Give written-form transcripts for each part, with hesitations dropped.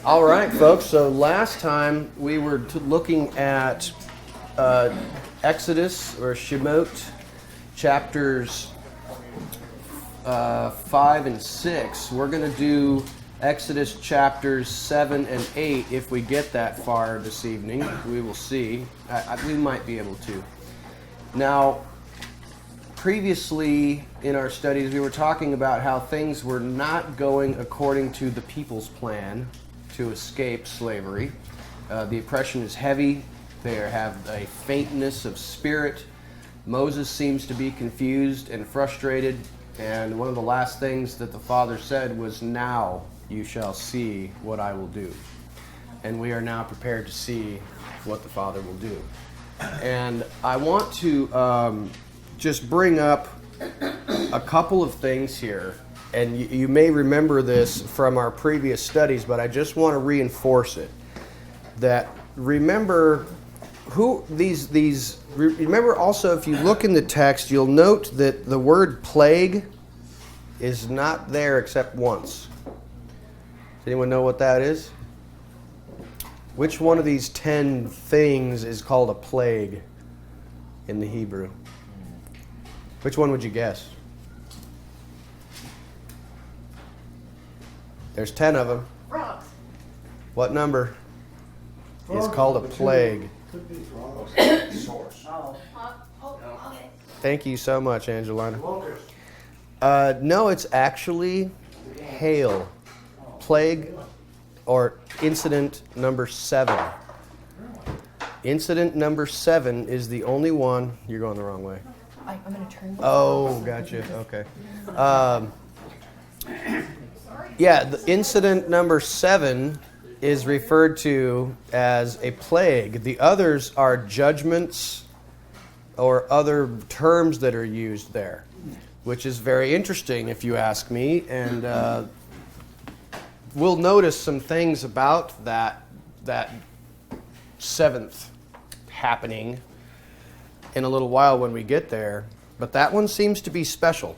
All right, folks. So last time we were looking at Exodus or Shemot chapters 5 and 6. We're going to do Exodus chapters 7 and 8 if we get that far this evening. We will see. We might be able to. Now, previously in our studies, we were talking about how things were not going according to the people's plan to escape slavery. The oppression is heavy. They have a faintness of spirit. Moses seems to be confused and frustrated. And one of the last things that the Father said was, "Now you shall see what I will do." And we are now prepared to see what the Father will do. And I want to just bring up a couple of things here. And you may remember this from our previous studies, but I just want to reinforce it. That remember who these. Remember also, if you look in the text, you'll note that the word plague is not there except once. Does anyone know what that is? Which one of these 10 things is called a plague in the Hebrew? Which one would you guess? There's 10 of them. Frogs. What number is called a plague? Could be frogs. Source. Okay. Thank you so much, Angelina. No, it's actually hail. Plague or incident number 7. Incident number 7 is the only one. You're going the wrong way. I'm going to turn this Oh, gotcha. Okay. Yeah, the incident number 7 is referred to as a plague. The others are judgments or other terms that are used there, which is very interesting if you ask me. And we'll notice some things about that 7th happening in a little while when we get there. But that one seems to be special.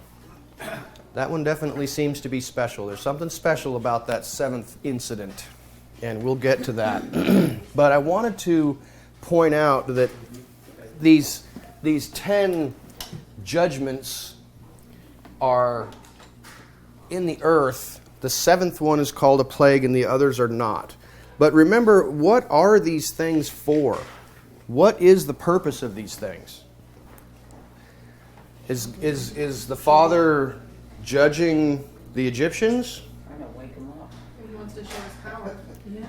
That one definitely seems to be special. There's something special about that 7th incident, and we'll get to that. But I wanted to point out that these 10 judgments are in the earth. The 7th one is called a plague, and the others are not. But remember, what are these things for? What is the purpose of these things? Is the Father judging the Egyptians? Trying to wake him up. He wants to show his power. Yeah.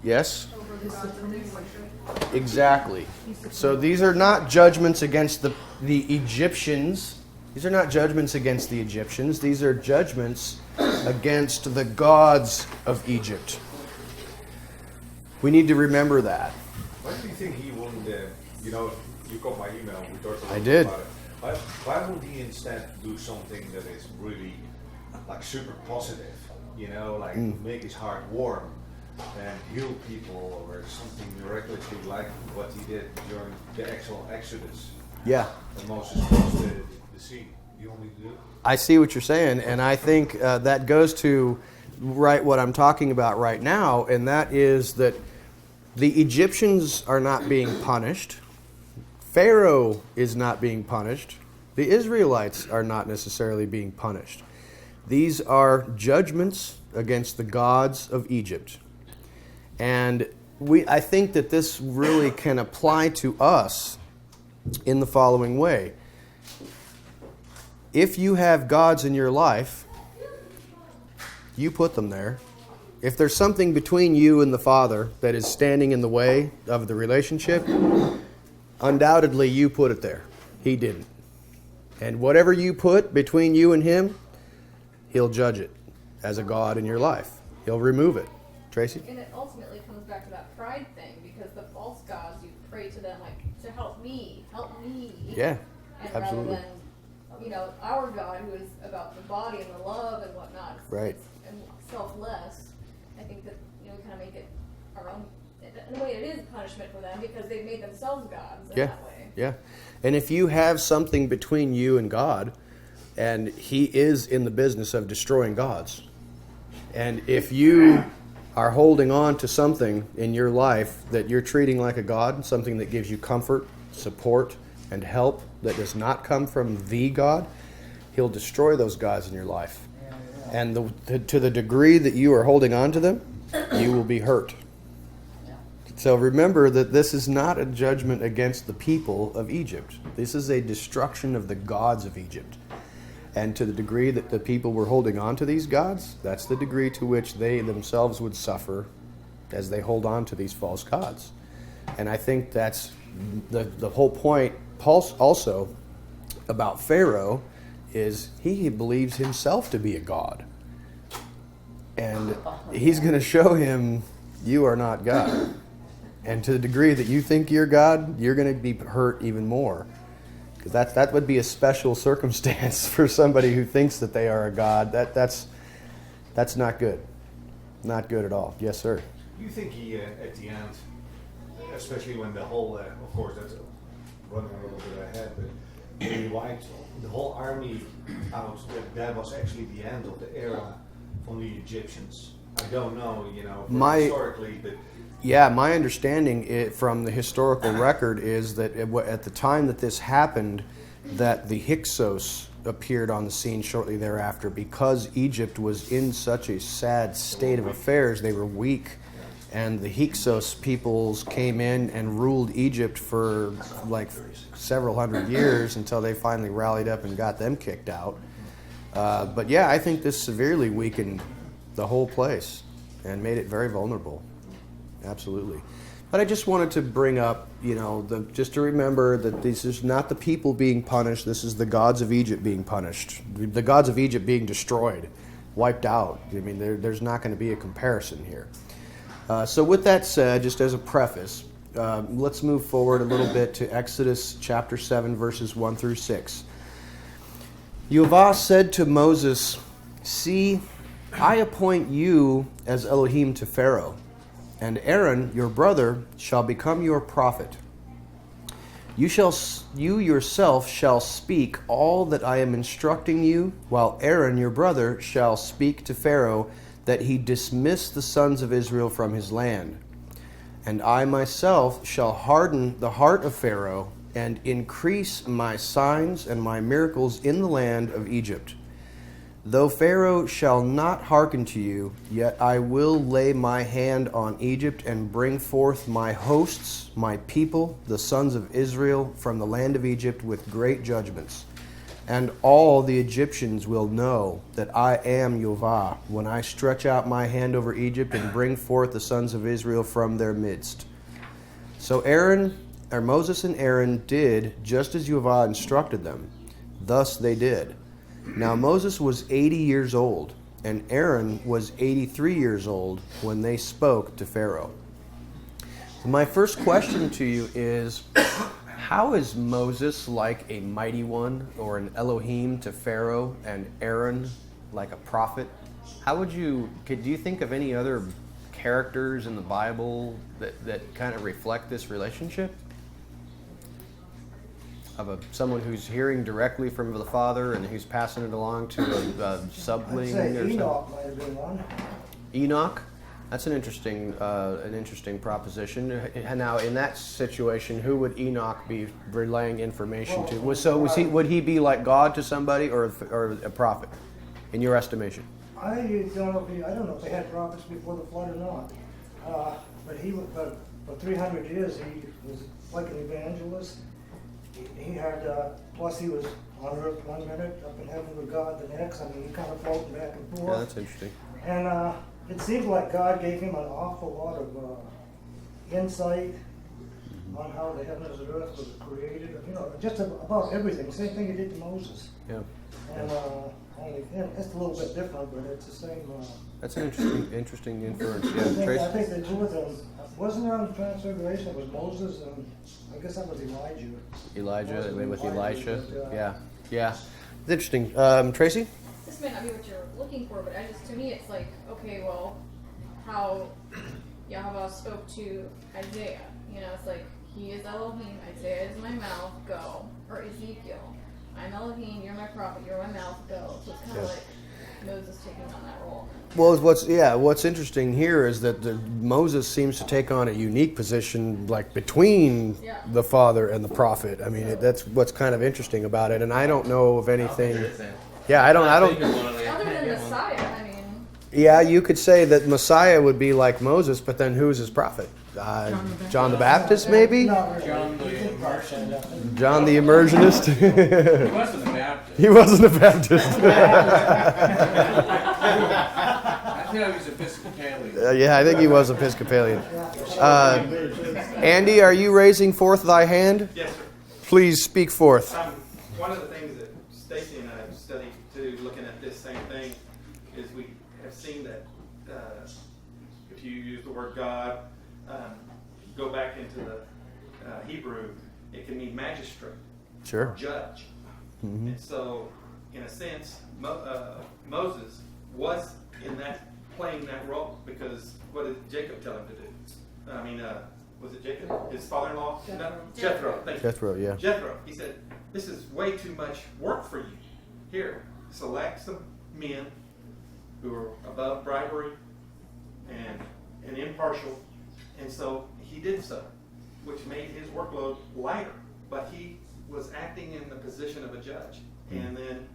Yes, Over the supremacy. exactly. So these are not judgments against the Egyptians. These are not judgments against the Egyptians. These are judgments against the gods of Egypt. We need to remember that. Why do you think he wouldn't, you got my email, we talked a I little did. bit about it. Why wouldn't he instead do something that is really, like, super positive, make his heart warm and heal people or something miraculously like what he did during the actual Exodus Yeah. when Moses crossed the sea? You want me to do it? I see what you're saying, and I think that goes to what I'm talking about right now, and that is that the Egyptians are not being punished. Pharaoh is not being punished. The Israelites are not necessarily being punished. These are judgments against the gods of Egypt. And I think that this really can apply to us in the following way. If you have gods in your life, you put them there. If there's something between you and the Father that is standing in the way of the relationship, undoubtedly you put it there. He didn't. And whatever you put between you and Him, He'll judge it as a God in your life. He'll remove it. Tracy? And it ultimately comes back to that pride thing, because the false gods, you pray to them like, to help me. Yeah, And absolutely. rather than, our God, who is about the body and the love and whatnot, Right. and selfless, I think that, we kind of make it our own. In a way, it is punishment for them because they've made themselves gods in that way. Yeah. And if you have something between you and God, and He is in the business of destroying gods, and if you are holding on to something in your life that you're treating like a god, something that gives you comfort, support, and help that does not come from the God, He'll destroy those gods in your life. And to the degree that you are holding on to them, you will be hurt. So remember that this is not a judgment against the people of Egypt. This is a destruction of the gods of Egypt. And to the degree that the people were holding on to these gods, that's the degree to which they themselves would suffer as they hold on to these false gods. And I think that's the whole point also about Pharaoh is he believes himself to be a god. And he's going to show him, you are not God. And to the degree that you think you're God, you're going to be hurt even more. Because that would be a special circumstance for somebody who thinks that they are a God. That's not good. Not good at all. Yes, sir. Do you think he, at the end, especially when the whole, of course, that's running a little bit ahead, but when he wiped the whole army out, that was actually the end of the era from the Egyptians? I don't know, historically, but... Yeah, my understanding from the historical record is that at the time that this happened, that the Hyksos appeared on the scene shortly thereafter because Egypt was in such a sad state of affairs. They were weak, and the Hyksos peoples came in and ruled Egypt for like several hundred years until they finally rallied up and got them kicked out. But yeah, I think this severely weakened the whole place and made it very vulnerable. Absolutely. But I just wanted to bring up, just to remember that this is not the people being punished. This is the gods of Egypt being punished. The gods of Egypt being destroyed, wiped out. I mean, there's not going to be a comparison here. So with that said, just as a preface, let's move forward a little bit to Exodus chapter 7, verses 1 through 6. Yehovah said to Moses, "See, I appoint you as Elohim to Pharaoh, and Aaron, your brother, shall become your prophet. You yourself shall speak all that I am instructing you, while Aaron, your brother, shall speak to Pharaoh, that he dismiss the sons of Israel from his land. And I myself shall harden the heart of Pharaoh, and increase my signs and my miracles in the land of Egypt. Though Pharaoh shall not hearken to you, yet I will lay my hand on Egypt and bring forth my hosts, my people, the sons of Israel, from the land of Egypt with great judgments. And all the Egyptians will know that I am Yehovah when I stretch out my hand over Egypt and bring forth the sons of Israel from their midst." So Moses and Aaron did just as Yehovah instructed them. Thus they did. Now Moses was 80 years old, and Aaron was 83 years old when they spoke to Pharaoh. So my first question to you is, how is Moses like a mighty one or an Elohim to Pharaoh, and Aaron like a prophet? Do you think of any other characters in the Bible that kind of reflect this relationship? Of someone who's hearing directly from the Father and who's passing it along to a subling I'd say or Enoch something? might have been one. Enoch? That's an interesting proposition. And now, in that situation, who would Enoch be relaying information to? Would he be like God to somebody, or a prophet, in your estimation? I don't know if they had prophets before the flood or not. But for 300 years he was like an evangelist. He had, plus he was on earth one minute, up in heaven with God the next. I mean, he kind of floating back and forth. Yeah, that's interesting. And it seems like God gave him an awful lot of insight on how the heavens and earth was created. Just about everything. Same thing he did to Moses. Yeah. And it's a little bit different, but it's the same. That's an interesting inference. I Yeah, Trace? think the two of them, wasn't there on the Transfiguration, it was Moses and I guess that was Elijah. Elijah with Elisha. But, Yeah. It's interesting. Tracy? This may not be what you're looking for, but to me it's like, okay, well, how Yahweh spoke to Isaiah. It's like, he is Elohim, Isaiah is my mouth, go. Or Ezekiel, I'm Elohim, you're my prophet, you're my mouth, go. So it's kind of like, Moses taking on that role. Well, what's interesting here is that Moses seems to take on a unique position, like between the father and the prophet. I mean, that's what's kind of interesting about it. And I don't know of anything. Yeah, I don't. Other than Messiah, I mean. Yeah, you could say that Messiah would be like Moses, but then who's his prophet? John the Baptist, maybe? Not really. John the Immersion. John the Immersionist? He wasn't a Baptist. He wasn't a Baptist. I think he was Episcopalian. Yeah, I think he was Episcopalian. Andy, are you raising forth thy hand? Yes, sir. Please speak forth. One of the things that Stacy and I have studied too, looking at this same thing, is we have seen that if you use the word God, go back into the Hebrew, it can mean magistrate, Sure. judge. And so, in a sense, Moses was in that playing that role, because what did Jacob tell him to do? I mean, was it Jacob? His father-in-law? Jethro. Thank you. Jethro, yeah. Jethro. He said, "This is way too much work for you. Here, select some men who are above bribery and impartial." And so he did so, which made his workload lighter. But he was acting in the position of a judge. And then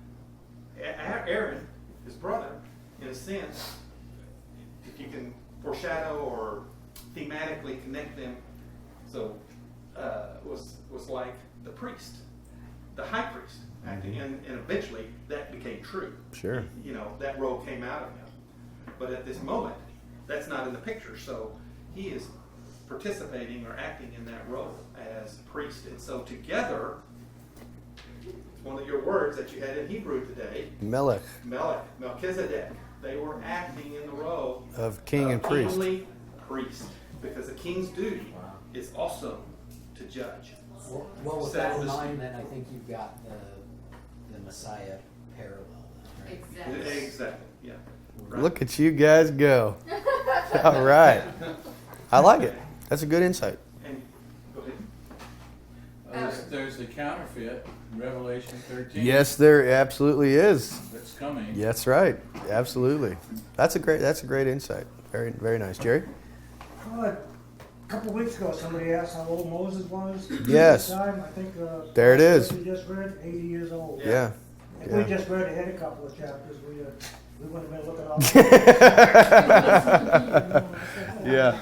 Aaron, his brother, in a sense, if you can foreshadow or thematically connect them, so was like the priest, the high priest, acting, and eventually that became true. Sure. You know, that role came out of him. But at this moment, that's not in the picture. So he is participating or acting in that role as priest. And so together, one of your words that you had in Hebrew today, Melech. Melchizedek, they were acting in the role Of king and priest. kingly priest, because the king's duty is also to judge. Well, with Set that in the- mind, then I think you've got the Messiah parallel. Then, right? Exactly. Exactly, yeah. Right. Look at you guys go. All right. I like it. That's a good insight. And go ahead. There's the counterfeit, Revelation 13. Yes, there absolutely is. That's coming. Yeah, that's right. Absolutely. That's a great insight. Very, very nice. Jerry? Well, a couple of weeks ago, somebody asked how old Moses was. Yes. At the time, I think. There it is. We just read 80 years old. Yeah. If Yeah. we just read ahead a couple of chapters, we wouldn't have been looking all. Yeah.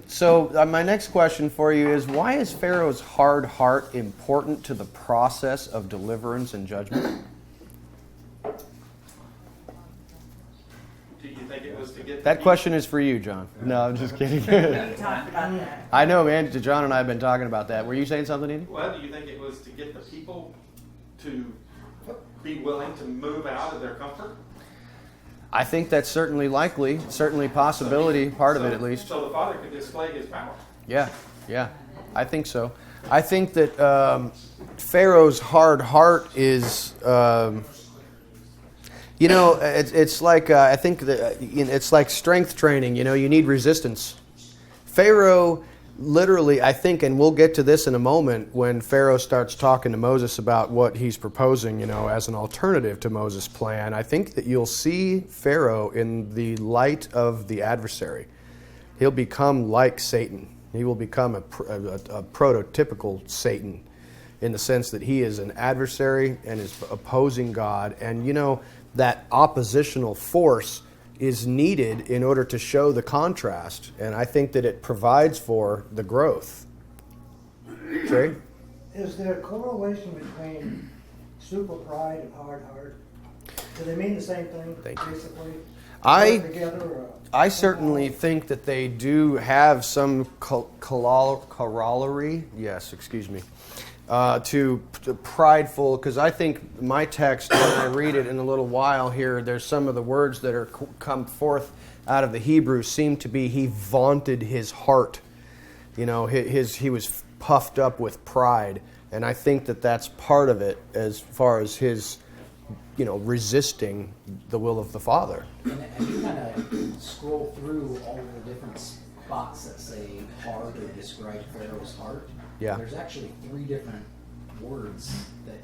So my next question for you is, why is Pharaoh's hard heart important to the process of deliverance and judgment? Do you think it was to get That question is for you, John. No, I'm just kidding. We talked about that. I know, man. John and I have been talking about that. Were you saying something, Edie? Well, do you think it was to get the people to be willing to move out of their comfort? I think that's certainly likely, certainly possibility, part of it at least. So the Father could display his power. Yeah, I think so. I think that Pharaoh's hard heart is, it's like I think that it's like strength training. You know, you need resistance. Pharaoh, literally, I think, and we'll get to this in a moment when Pharaoh starts talking to Moses about what he's proposing, as an alternative to Moses' plan. I think that you'll see Pharaoh in the light of the adversary. He'll become like Satan. He will become a prototypical Satan in the sense that he is an adversary and is opposing God. And, that oppositional force is needed in order to show the contrast. And I think that it provides for the growth. Trey? Is there a correlation between super pride and hard heart? Do they mean the same thing, Thank you. basically? I- Work together, or? I certainly think that they do have some corollary, to prideful, because I think my text, when I read it in a little while here, there's some of the words that are come forth out of the Hebrew seem to be he vaunted his heart. He was puffed up with pride, and I think that that's part of it as far as his resisting the will of the Father. And as you kind of scroll through all the different spots that say heart or describe Pharaoh's heart, Yeah. there's actually 3 different words that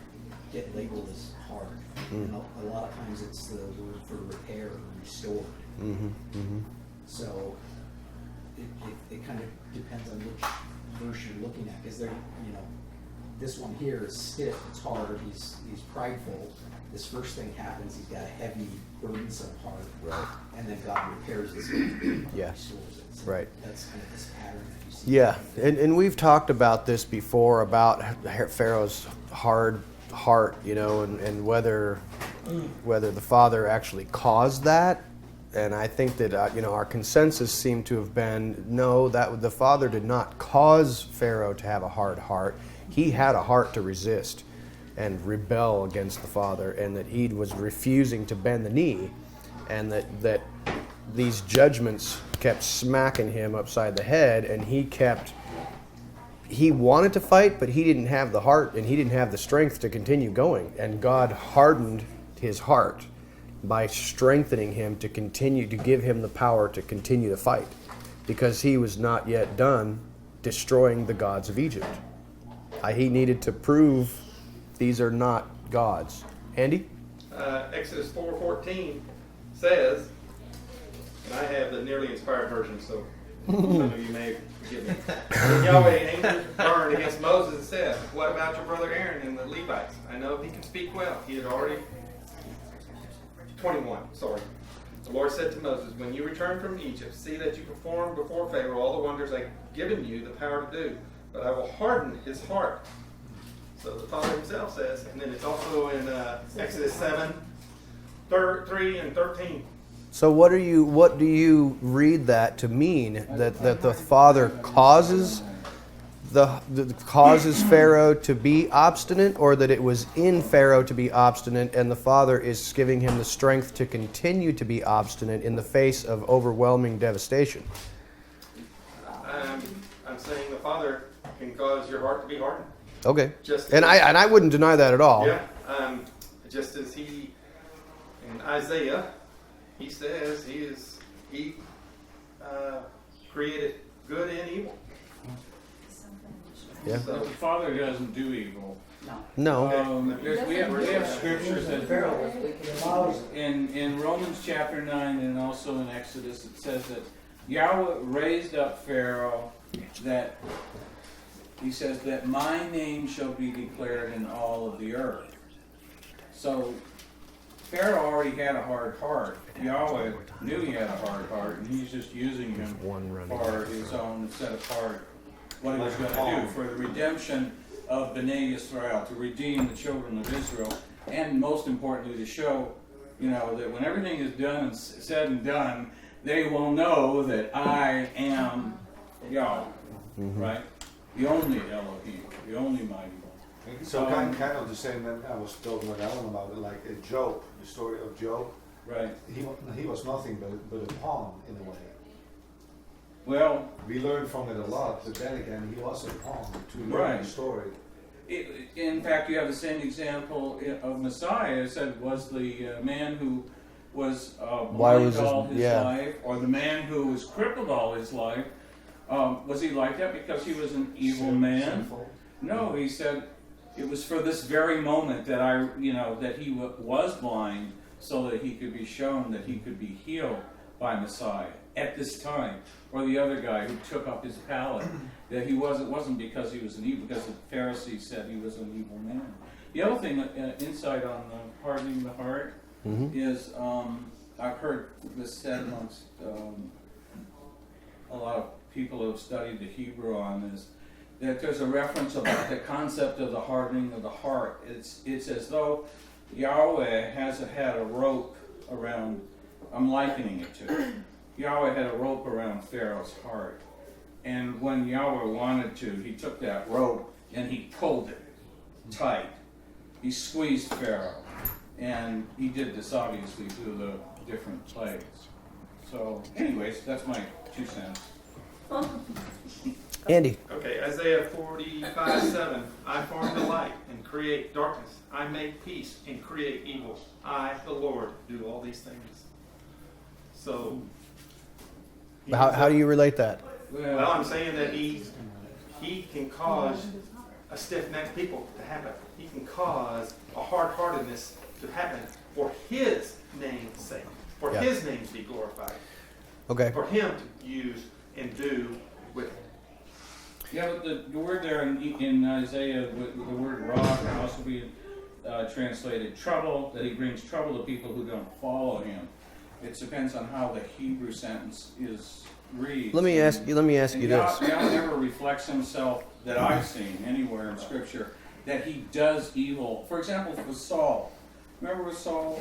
get labeled as hard. You know, a lot of times it's the word for repair or restored. So it kind of depends on which verse you're looking at, because they're, you know, this one here is stiff, it's hard, he's prideful. This first thing happens, he's got a heavy, burdensome heart. Right. And then God repairs his heart. Yeah. Restores it. So Right. that's kind of this pattern that you see. Yeah, and we've talked about this before about Pharaoh's hard heart, you know, and whether the father actually caused that. And I think that you know, our consensus seemed to have been no, that the father did not cause Pharaoh to have a hard heart. He had a heart to resist and rebel against the father, and that he was refusing to bend the knee, and that these judgments kept smacking him upside the head, and he wanted to fight, but he didn't have the heart and he didn't have the strength to continue going. And God hardened his heart by strengthening him to continue, to give him the power to continue the fight, because he was not yet done destroying the gods of Egypt. He needed to prove these are not gods. Andy? Exodus 4:14 says, and I have the nearly inspired version, so some of you may forgive me. When Yahweh angry burned against Moses and said, "What about your brother Aaron and the Levites? I know he can speak well." He had already 21. Sorry. The Lord said to Moses, "When you return from Egypt, see that you perform before Pharaoh all the wonders I've given you the power to do, but I will harden his heart." So the Father himself says, and then it's also in Exodus 7:3 and 13. So what do you read that to mean? That the father causes Pharaoh to be obstinate, or that it was in Pharaoh to be obstinate and the father is giving him the strength to continue to be obstinate in the face of overwhelming devastation? I'm saying the Father can cause your heart to be hardened. Okay. Just And I wouldn't deny that at all. Yeah. Just as he in Isaiah, he says he created good and evil. Yeah. But the Father doesn't do evil. No. We have scriptures that in Romans chapter 9 and also in Exodus, it says that Yahweh raised up Pharaoh, that he says that my name shall be declared in all of the earth. So Pharaoh already had a hard heart. Yahweh knew he had a hard heart, and he's just using him for his own set apart, what he was going to do for the redemption of Bnei Yisrael, to redeem the children of Israel, and most importantly to show, you know, that when everything is done and said and done, they will know that I am Yahweh, right? The only Elohim, the only mighty one. So kind of the same that I was talking with Alan about it, like Job, the story of Job. Right. He was nothing but a pawn in a way. Well, We learned from it a lot, but then again, he was a pawn to learn Right. the story. in fact, you have the same example of Messiah. It said, was the man who was Why blind was this- all his yeah. life, or the man who was crippled all his life, was he like that because he was an evil man? Sinful. No, he said it was for this very moment that that he was blind, so that he could be shown that he could be healed by Messiah at this time. Or the other guy who took up his pallet, that it wasn't because he was an evil, because the Pharisees said he was an evil man. The other thing, insight on hardening the heart, is I've heard this said amongst a lot of people who have studied the Hebrew on this, that there's a reference about the concept of the hardening of the heart. It's as though Yahweh had a rope around, I'm likening it to, Yahweh had a rope around Pharaoh's heart. And when Yahweh wanted to, he took that rope and he pulled it tight. He squeezed Pharaoh. And he did this obviously through the different plagues. So anyways, that's my 2 cents. Andy. Okay, Isaiah 45:7. I form the light and create darkness. I make peace and create evil. I, the Lord, do all these things. So, How do you relate that? well, I'm saying that he can cause a stiff-necked people to happen. He can cause a hard-heartedness to happen for His name's sake, for Yeah. His name to be glorified, Okay. for Him to use and do with it. Yeah, but the word there in Isaiah, with the word rock, can also be translated trouble, that he brings trouble to people who don't follow him. It depends on how the Hebrew sentence is read. Let me ask you this. Yah never reflects himself, that I've seen anywhere in Scripture, that he does evil. For example, with Saul. Remember with Saul?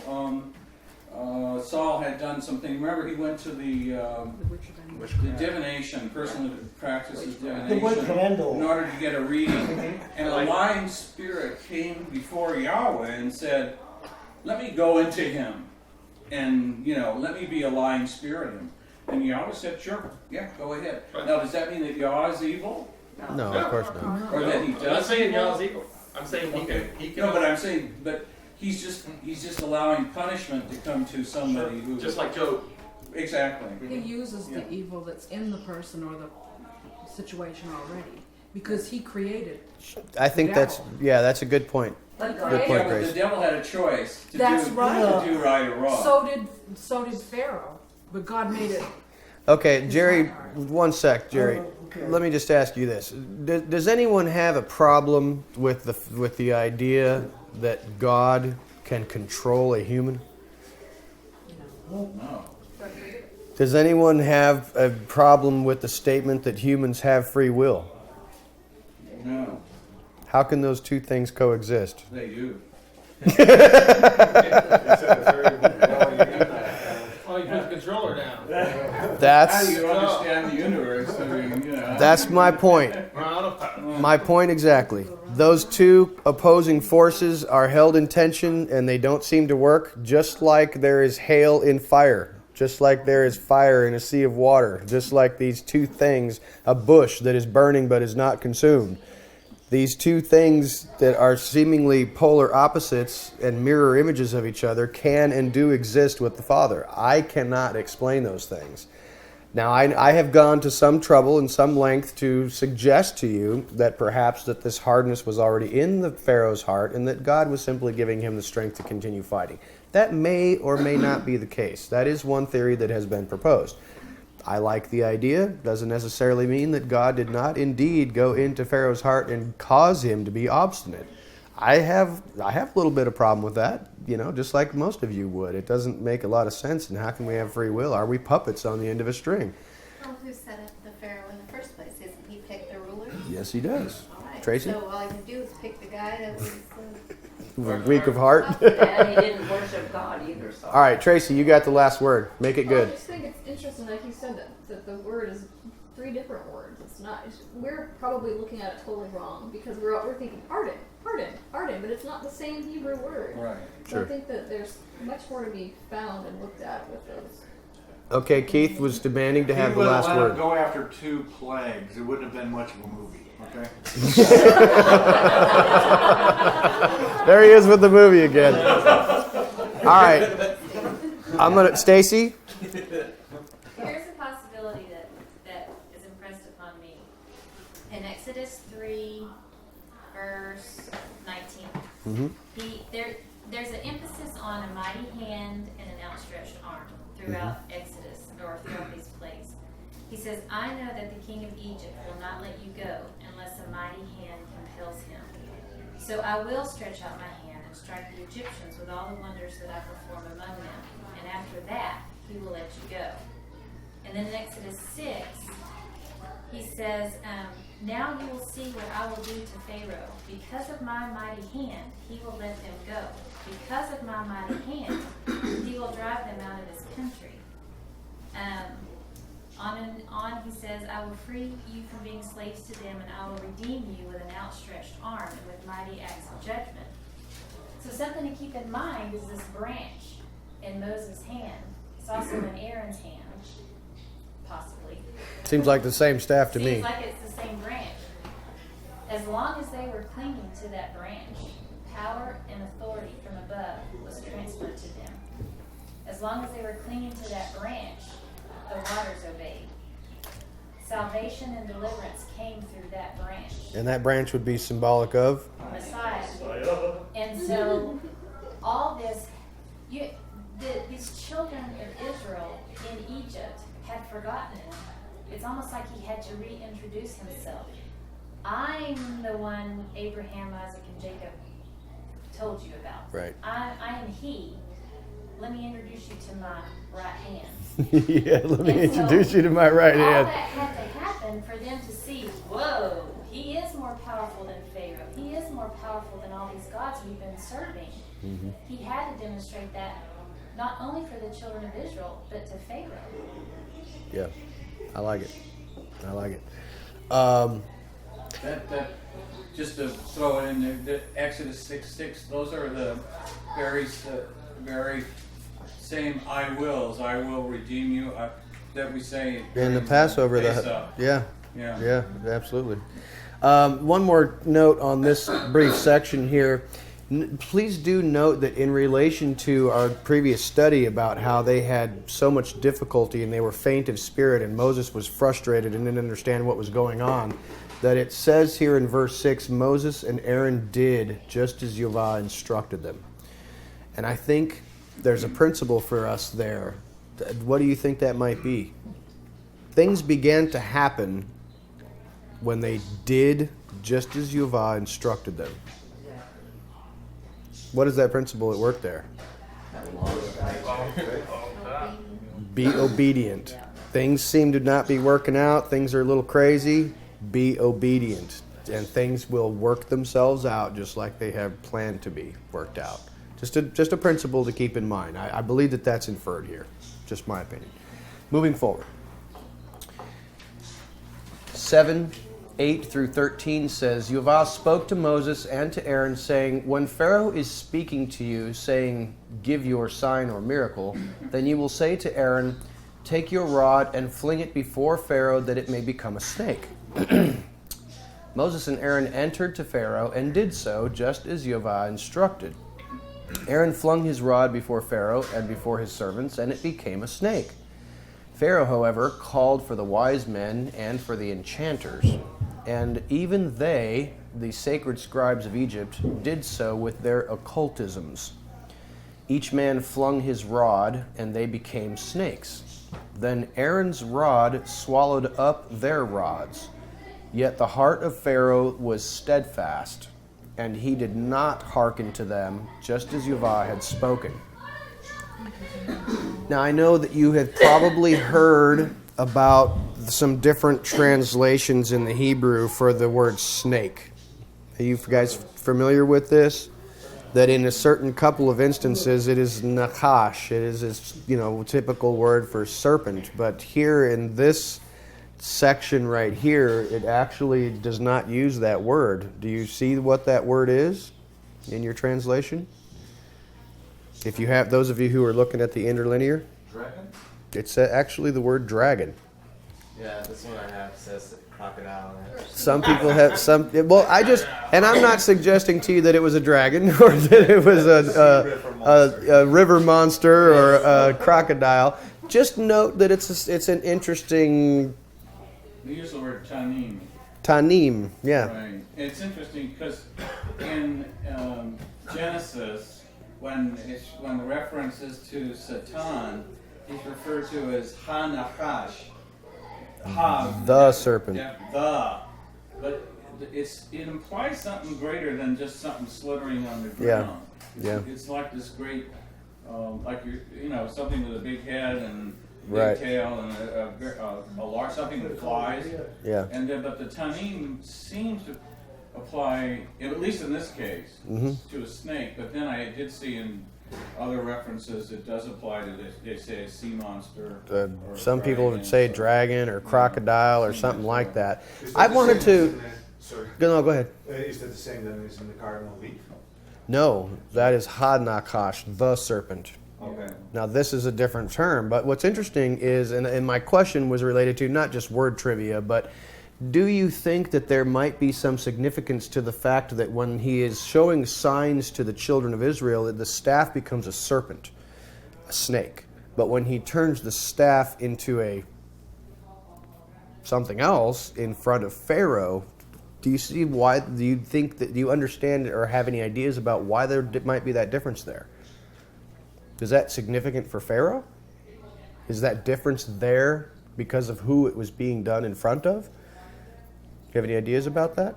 Saul had done something. Remember, he went to the divination, person that practices The word divination candle. in order to get a reading. And a lying spirit came before Yahweh and said, let me go into him. And, let me be a lying spirit in him. And Yahweh said, sure, yeah, go ahead. Now, does that mean that Yahweh is evil? No, of course not. Or that he I'm not does saying evil? Yah's evil. I'm saying he can. No, but I'm saying, but he's just allowing punishment to come to somebody who. Just like Job. Exactly. He uses Yeah. the evil that's in the person or the situation already because he created. I think that's a good point. He Good created point, Yeah, but Grace. the devil had a choice to That's do right. to do right or wrong. So did Pharaoh, but God made it. Okay, Jerry, one sec, Jerry. Okay. Let me just ask you this: Does anyone have a problem with the idea that God can control a human? No. Does anyone have a problem with the statement that humans have free will? No. How can those two things coexist? They do. Oh, you put the controller down. How That's do you understand the universe? I mean, that's my point. My point exactly. Those two opposing forces are held in tension and they don't seem to work, just like there is hail in fire, just like there is fire in a sea of water, just like these two things, a bush that is burning but is not consumed. These two things that are seemingly polar opposites and mirror images of each other can and do exist with the Father. I cannot explain those things. Now, I have gone to some trouble and some length to suggest to you that perhaps that this hardness was already in the Pharaoh's heart and that God was simply giving him the strength to continue fighting. That may or may not be the case. That is one theory that has been proposed. I like the idea. Doesn't necessarily mean that God did not indeed go into Pharaoh's heart and cause him to be obstinate. I have a little bit of problem with that, just like most of you would. It doesn't make a lot of sense, and how can we have free will? Are we puppets on the end of a string? Well, who set up the Pharaoh in the first place? Isn't he picked the ruler? Yes, he does. All right. Tracy? So all you can do is pick the guy that was Weak of heart. And he didn't worship God either. So. All right, Tracy, you got the last word. Make it I good. just think it's interesting, like you said, that the word is 3 different words. It's not. We're probably looking at it totally wrong because we're thinking pardon, but it's not the same Hebrew word. right. So Sure. I think that there's much more to be found and looked at with those. Okay, Keith was demanding to have the last He would word. go after 2 plagues. It wouldn't have been much of a movie. Okay. There he is with the movie again. All right. Stacy? Here's a possibility that is impressed upon me. In Exodus 3, verse 19, there's an emphasis on a mighty hand and an outstretched arm throughout Exodus, or throughout these plagues. He says, I know that the king of Egypt will not let you go unless a mighty hand compels him. So I will stretch out my hand and strike the Egyptians with all the wonders that I perform among them. And after that, he will let you go. And then in Exodus 6, he says, now you will see what I will do to Pharaoh. Because of my mighty hand, he will let them go. Because of my mighty hand, he will drive them out of his country. On and on, he says, I will free you from being slaves to them, and I will redeem you with an outstretched arm and with mighty acts of judgment. So something to keep in mind is this branch in Moses' hand. It's also in Aaron's hand, possibly. Seems like the same staff to me. Seems like it's the same branch. As long as they were clinging to that branch, power and authority from above was transferred to them. As long as they were clinging to that branch, the waters obeyed. salvation and deliverance came through that branch, And that branch would be symbolic of? Messiah. And so all this, these children of Israel in Egypt had forgotten it. It's almost like he had to reintroduce himself. I'm the one Abraham, Isaac, and Jacob told you about. Right. I am he. Let me introduce you to my right hand. Yeah, let me And so introduce you to my right all hand. that had to happen for them to see, whoa, he is more powerful than Pharaoh. He is more powerful than all these gods we've been serving. Mm-hmm. He had to demonstrate that not only for the children of Israel, but to Pharaoh. Yeah, I like it. I like it. That just to throw it in there, the Exodus 6:6. Those are the very same "I wills." I will redeem you that we say In the during Passover, Pesach. yeah, Yeah. absolutely. One more note on this brief section here. Please do note that in relation to our previous study about how they had so much difficulty and they were faint of spirit and Moses was frustrated and didn't understand what was going on, that it says here in verse 6, Moses and Aaron did just as Yehovah instructed them. And I think there's a principle for us there. What do you think that might be? Things began to happen when they did just as Yehovah instructed them. What is that principle at work there? Be obedient. Things seem to not be working out. Things are a little crazy. Be obedient. And things will work themselves out just like they have planned to be worked out. Just a principle to keep in mind. I believe that that's inferred here. Just my opinion. Moving forward. 7:8-13 says, Yehovah spoke to Moses and to Aaron, saying, when Pharaoh is speaking to you, saying, give your sign or miracle, then you will say to Aaron, take your rod and fling it before Pharaoh that it may become a snake. Moses and Aaron entered to Pharaoh and did so just as Yehovah instructed. Aaron flung his rod before Pharaoh and before his servants, and it became a snake. Pharaoh, however, called for the wise men and for the enchanters, and even they, the sacred scribes of Egypt, did so with their occultisms. Each man flung his rod, and they became snakes. Then Aaron's rod swallowed up their rods. Yet the heart of Pharaoh was steadfast, and he did not hearken to them, just as Yehovah had spoken. Now, I know that you have probably heard about some different translations in the Hebrew for the word snake. Are you guys familiar with this? That in a certain couple of instances it is nakash. It is this, typical word for serpent. But here in this section right here, it actually does not use that word. Do you see what that word is in your translation? If you have, those of you who are looking at the interlinear, Dragon? it's actually the word dragon. Yeah, this one I have says crocodile. Some people have some. Well, and I'm not suggesting to you that it was a dragon or that it was a river monster or a crocodile. Just note that it's an interesting. We use the word tanim. Tanim, yeah. Right. It's interesting because in Genesis, when the reference is to Satan, he's referred to as Ha-Nachash. The serpent. Yeah, but it implies something greater than just something slithering on the ground. Yeah. It's like this great, something with a big head and big Right. tail and a large something that flies. Yeah. And but the tanim seems to apply, at least in this case, to a snake. But then I did see in other references it does apply to this. They say a sea monster. Or Some a people would dragon, say so- dragon or crocodile or something like that. Is that I the wanted same to. as sorry. No, go ahead. Is that the same that is in the cardinal leaf? No, that is Ha-Nachash, the serpent. Okay. Now, this is a different term, but what's interesting is, and my question was related to not just word trivia, but do you think that there might be some significance to the fact that when he is showing signs to the children of Israel, that the staff becomes a serpent, a snake, but when he turns the staff into a something else in front of Pharaoh, do you see why? Do you think that? Do you understand or have any ideas about why there might be that difference there? Is that significant for Pharaoh? Is that difference there because of who it was being done in front of? Do you have any ideas about that?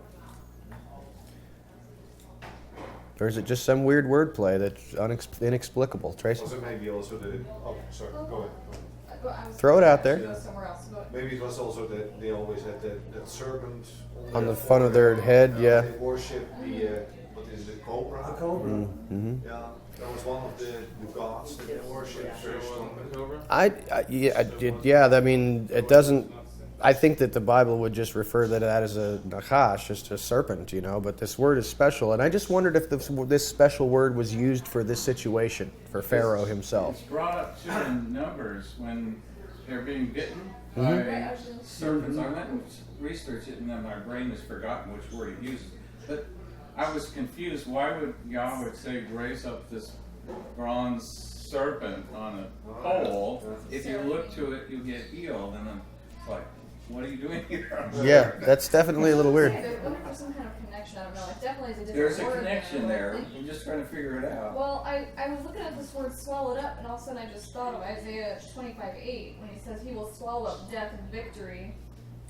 Or is it just some weird wordplay that's inexplicable? Tracy? Also maybe also the, oh, sorry, go ahead. Throw it out there. Go somewhere else. Go. Maybe it was also that they always had that serpent On the front of their head, yeah. They worship the, what is it, cobra? The cobra. Mm-hmm. Yeah, that was one of the gods that they worshipped very strongly. I mean, it doesn't. I think that the Bible would just refer to that as a nachash, just a serpent, you know. But this word is special, and I just wondered if this special word was used for this situation for Pharaoh himself. It's brought up too in Numbers when they're being bitten by serpents. I went and researched it, and then my brain has forgotten which word he uses. But I was confused. Why would Yahweh say, raise up this bronze serpent on a pole? If you look to it, you get healed. And then it's like, what are you doing here? Yeah, that's definitely a little weird. I wonder if there's some kind of connection. I don't know. It definitely is a different There's a word connection there. than- I'm just trying to figure it out. Well, I was looking at this word swallowed up, and all of a sudden I just thought of Isaiah 25:8 when he says, "He will swallow up death and victory,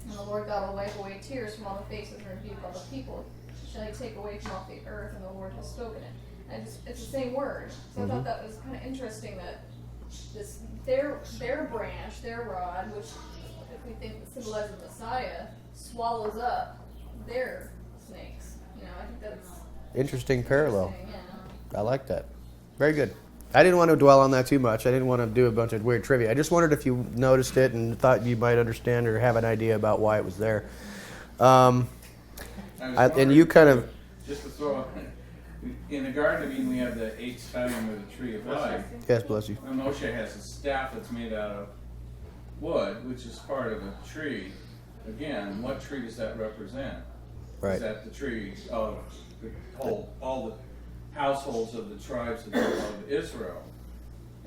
and the Lord God will wipe away tears from all the faces and rebuke all the people. Shall he take away from off the earth, and the Lord has spoken it." And it's the same word. So I thought that was kind of interesting that this their branch, their rod, which if we think symbolizes Messiah, swallows up their snakes. You know, I think that's Interesting parallel. interesting, yeah. I like that. Very good. I didn't want to dwell on that too much. I didn't want to do a bunch of weird trivia. I just wondered if you noticed it and thought you might understand or have an idea about why it was there. And you kind of... Just to throw out, in the Garden of Eden, we have the 8th stallion with the tree of life. Yes, bless you. And Moshe has a staff that's made out of wood, which is part of a tree. Again, what tree does that represent? Right. Is that the tree of all the households of the tribes of Israel?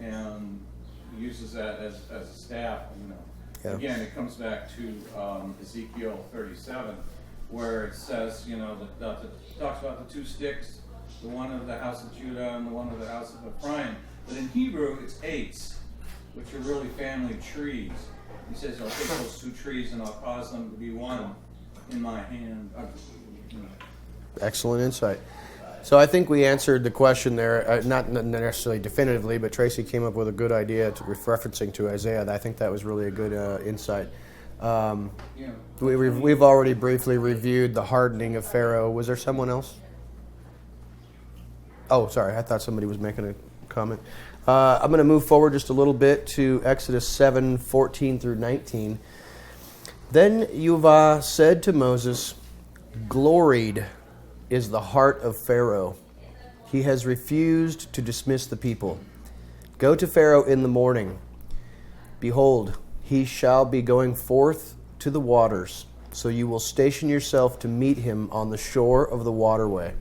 And he uses that as a staff, you know. Yeah. Again, it comes back to Ezekiel 37, where it says, you know, that talks about the 2 sticks, the one of the house of Judah and the one of the house of Ephraim. But in Hebrew, it's 8s, which are really family trees. He says, I'll take those 2 trees and I'll cause them to be one in my hand. Excellent insight. So I think we answered the question there, not necessarily definitively, but Tracy came up with a good idea referencing to Isaiah. I think that was really a good insight. We've already briefly reviewed the hardening of Pharaoh. Was there someone else? Oh, sorry. I thought somebody was making a comment. I'm going to move forward just a little bit to Exodus 7:14 through 19. Then Yuvah said to Moses, "Gloried is the heart of Pharaoh. He has refused to dismiss the people. Go to Pharaoh in the morning. Behold, he shall be going forth to the waters, so you will station yourself to meet him on the shore of the waterway.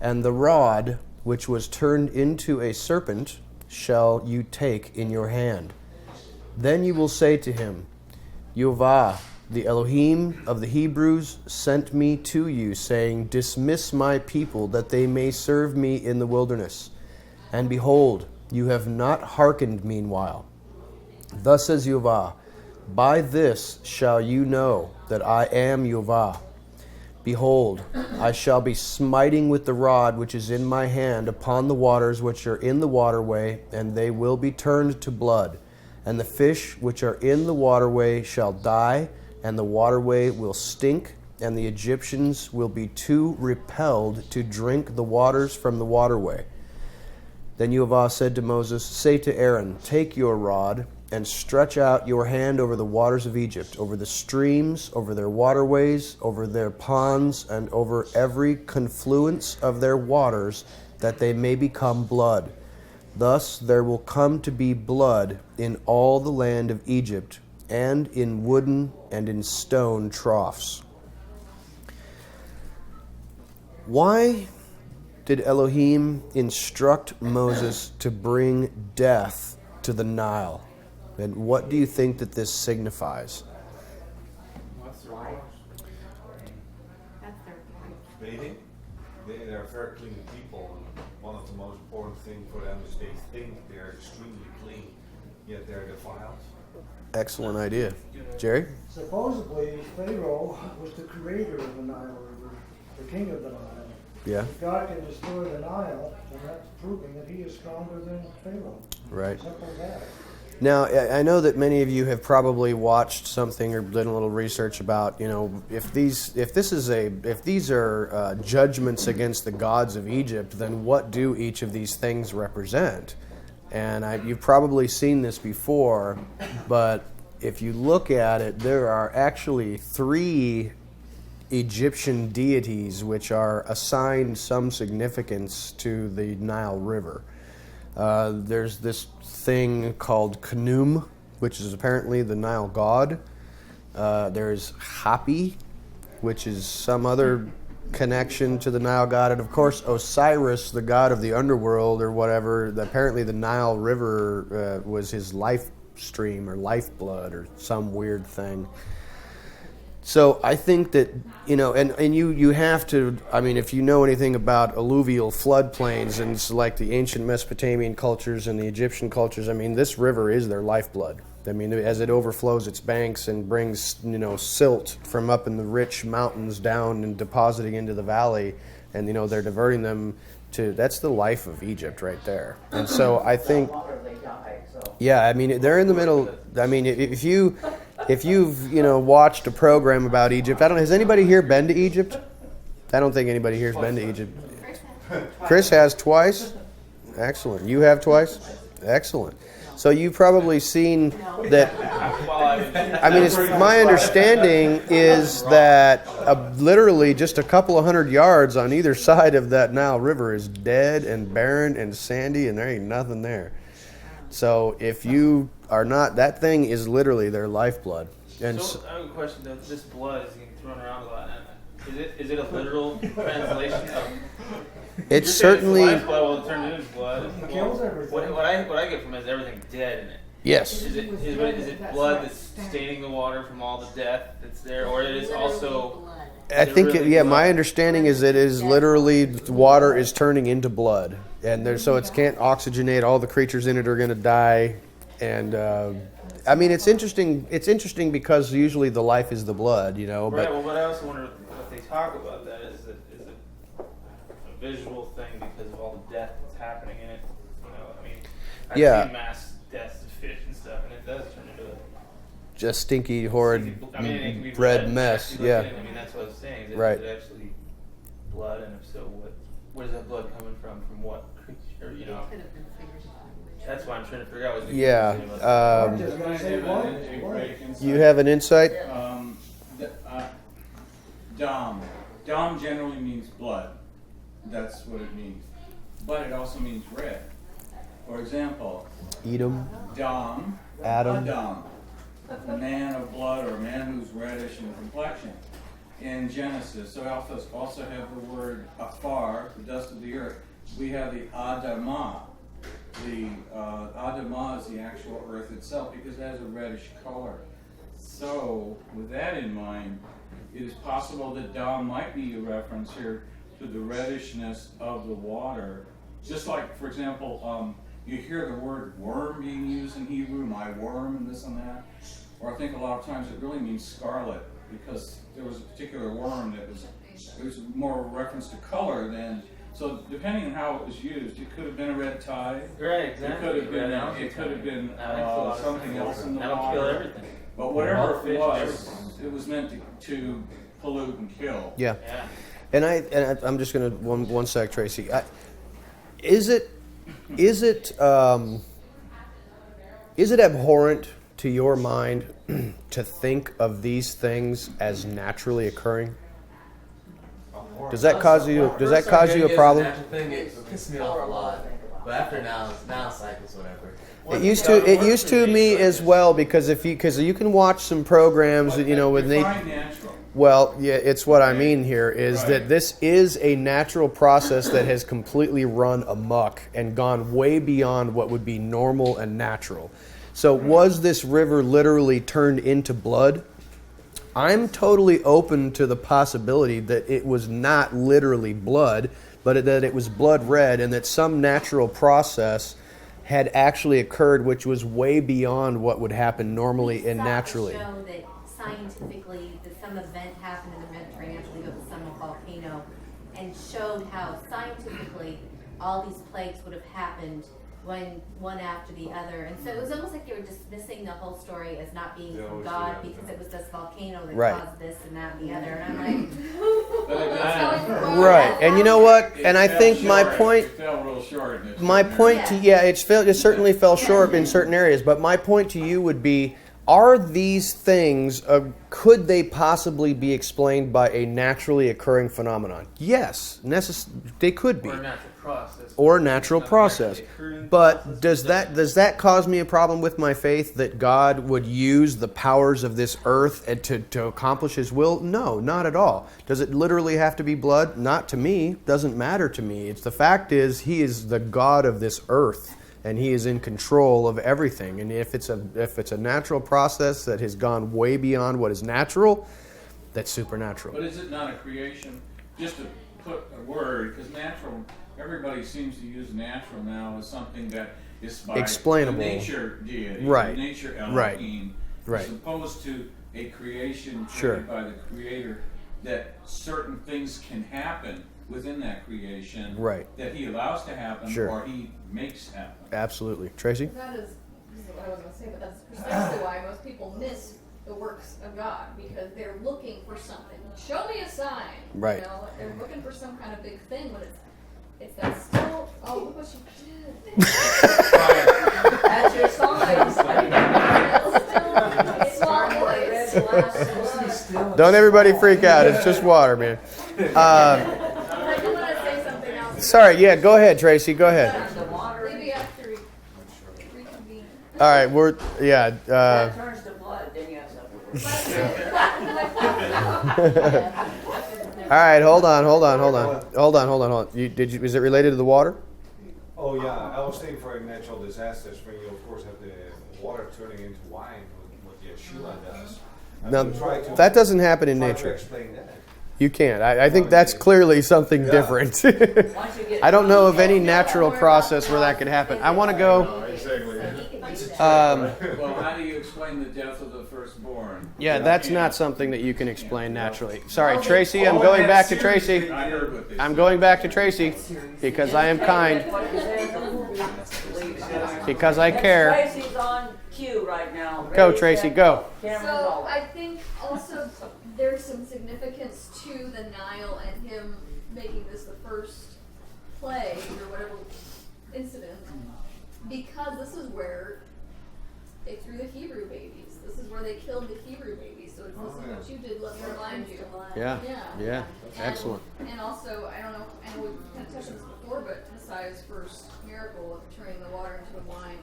And the rod, which was turned into a serpent, shall you take in your hand. Then you will say to him, Yuvah, the Elohim of the Hebrews, sent me to you, saying, dismiss my people, that they may serve me in the wilderness. And behold, you have not hearkened meanwhile. Thus says Yuvah, by this shall you know that I am Yuvah. Behold, I shall be smiting with the rod which is in my hand upon the waters which are in the waterway, and they will be turned to blood. And the fish which are in the waterway shall die, and the waterway will stink, and the Egyptians will be too repelled to drink the waters from the waterway. Then Yuvah said to Moses, say to Aaron, take your rod, and stretch out your hand over the waters of Egypt, over the streams, over their waterways, over their ponds, and over every confluence of their waters, that they may become blood. Thus there will come to be blood in all the land of Egypt, and in wooden and in stone troughs. Why did Elohim instruct Moses to bring death to the Nile? And what do you think that this signifies? life. That's their point. Bathing, they're very clean people. And one of the most important things for them is they think they're extremely clean, yet they're defiled. Excellent idea. Jerry? Supposedly, Pharaoh was the creator of the Nile River, the king of the Nile. Yeah. If God can destroy the Nile, then that's proving that he is stronger than Pharaoh. Right. Simple as that. Now, I know that many of you have probably watched something or done a little research about, if these are judgments against the gods of Egypt, then what do each of these things represent? And you've probably seen this before, but if you look at it, there are actually 3 Egyptian deities which are assigned some significance to the Nile River. There's this thing called Khnum, which is apparently the Nile god. There's Hapi, which is some other connection to the Nile god. And of course, Osiris, the god of the underworld or whatever, apparently the Nile River was his life stream or lifeblood or some weird thing. So I think that, and you have to, if you know anything about alluvial floodplains and it's like the ancient Mesopotamian cultures and the Egyptian cultures, this river is their lifeblood. As it overflows its banks and brings, silt from up in the rich mountains down and depositing into the valley, and, they're diverting them to, that's the life of Egypt right there. And so I think, yeah, they're in the middle, if you've watched a program about Egypt, has anybody here been to Egypt? I don't think anybody here has been to Egypt. Chris has twice. Excellent. You have twice? Excellent. So you've probably seen that. It's my understanding is that literally just a couple of 100 yards on either side of that Nile River is dead and barren and sandy, and there ain't nothing there. So if you are not, that thing is literally their lifeblood. And so I have a question though. This blood is getting thrown around a lot. Is it a literal translation of? It's certainly. It's lifeblood, well, it turned into blood. It kills everything. What I get from it is everything dead in it. Yes. Is it blood that's staining the water from all the death that's there, or it is also? I think, my understanding is it is literally water is turning into blood, and so it can't oxygenate. All the creatures in it are going to die, and it's interesting. It's interesting because usually the life is the blood, Right. But Well, but I also wonder what they talk about that is it a visual thing because of all the death that's happening in it. I've seen mass deaths of fish and stuff, and it does turn into a just stinky, horrid, it can be red mess. Yeah. That's what I was saying. Right. Is it actually blood, and if so, where is that blood coming from? From what creature? That's why I'm trying to figure out. Yeah. Just gonna say what? You have an insight? Dam. Dam generally means blood. That's what it means. But it also means red. For example, Edom, Dam, Adam. Adam, a man of blood or a man who's reddish in complexion. In Genesis, so I also have the word afar, the dust of the earth. We have the Adamah. The Adamah is the actual earth itself because it has a reddish color. So, with that in mind, it is possible that Dam might be a reference here to the reddishness of the water. Just like, for example, you hear the word worm being used in Hebrew, my worm and this and that. Or I think a lot of times it really means scarlet because there was a particular worm that was more a reference to color than. So depending on how it was used, it could have been a red tide. Right, exactly. It could have been something else in the That'll water. kill everything. But whatever it was meant to pollute and kill. Yeah. And I'm just gonna one sec, Tracy. Is it abhorrent to your mind to think of these things as naturally occurring? Does that cause you a problem? It pisses me off a lot. But after now cycles, whatever. It used to me as well because you can watch some programs that when they. Natural. Well, yeah, it's what I mean here is that this is a natural process that has completely run amok and gone way beyond what would be normal and natural. So was this river literally turned into blood? I'm totally open to the possibility that it was not literally blood, but that it was blood red, and that some natural process had actually occurred, which was way beyond what would happen normally and naturally. Show that scientifically that some event happened in the Mediterranean, I believe it was some volcano, and showed how scientifically all these plagues would have happened one after the other. And so it was almost like they were dismissing the whole story as not being from God because it was this volcano that caused this and that and the other. And I'm like, Right, and you know what? And I think my point, It fell real short. in my this point to area. it certainly fell short in certain areas. But my point to you would be: are these things could they possibly be explained by a naturally occurring phenomenon? Yes, they could be. Or a natural process. Or natural process. But does that that cause me a problem with my faith that God would use the powers of this earth to accomplish His will? No, not at all. Does it literally have to be blood? Not to me. Doesn't matter to me. It's the fact is He is the God of this earth, and He is in control of everything. And if it's a natural process that has gone way beyond what is natural, that's supernatural. But is it not a creation? Just to put a word, because natural, everybody seems to use natural now as something that is by Explainable. a nature deity, Right. nature Right. Elohim, Right. as opposed to a creation Sure. created by the Creator, that certain things can happen within that creation Right. that He allows to happen Sure. or He makes happen. Absolutely. Tracy? This is what I was going to say, but that's precisely why most people miss the works of God, because they're looking for something. Show me a sign. Right. You know, they're looking for some kind of big thing when it's that still. Oh, look what she did. That's your sign. It's small voice. Don't everybody freak out. It's just water, man. I do want to say something else. Sorry, yeah, go ahead, Tracy. Go ahead. Maybe after we reconvene. All right, That turns to blood, then you have something. all right, hold on. Is it related to the water? Oh yeah, I was thinking for natural disasters when you of course have the water turning into wine, what Yeshua does. Now, we try to- that doesn't happen in try to nature. explain that. You can't. I think that's clearly something Yeah. different. Once you get I don't know of any natural process where that could happen. I want to go. Well, how do you explain the death of the firstborn? Yeah, that's not something that you can explain naturally. Sorry, Tracy, I'm going back to Tracy. I heard what they I'm said. going back to Tracy because I am kind, because I care. Tracy's on cue right now. Go, Ready, Tracy, set, go. Camera's So all. I think also there's some significance to the Nile and him making this the first plague or whatever incident, because this is where they threw the Hebrew babies. This is where they killed the Hebrew babies. So it's this is what you did. Let me remind you. Yeah, Yeah. yeah, And- excellent. And also, I don't know, I know we've kind of touched on this before, but Messiah's first miracle of turning the water into wine,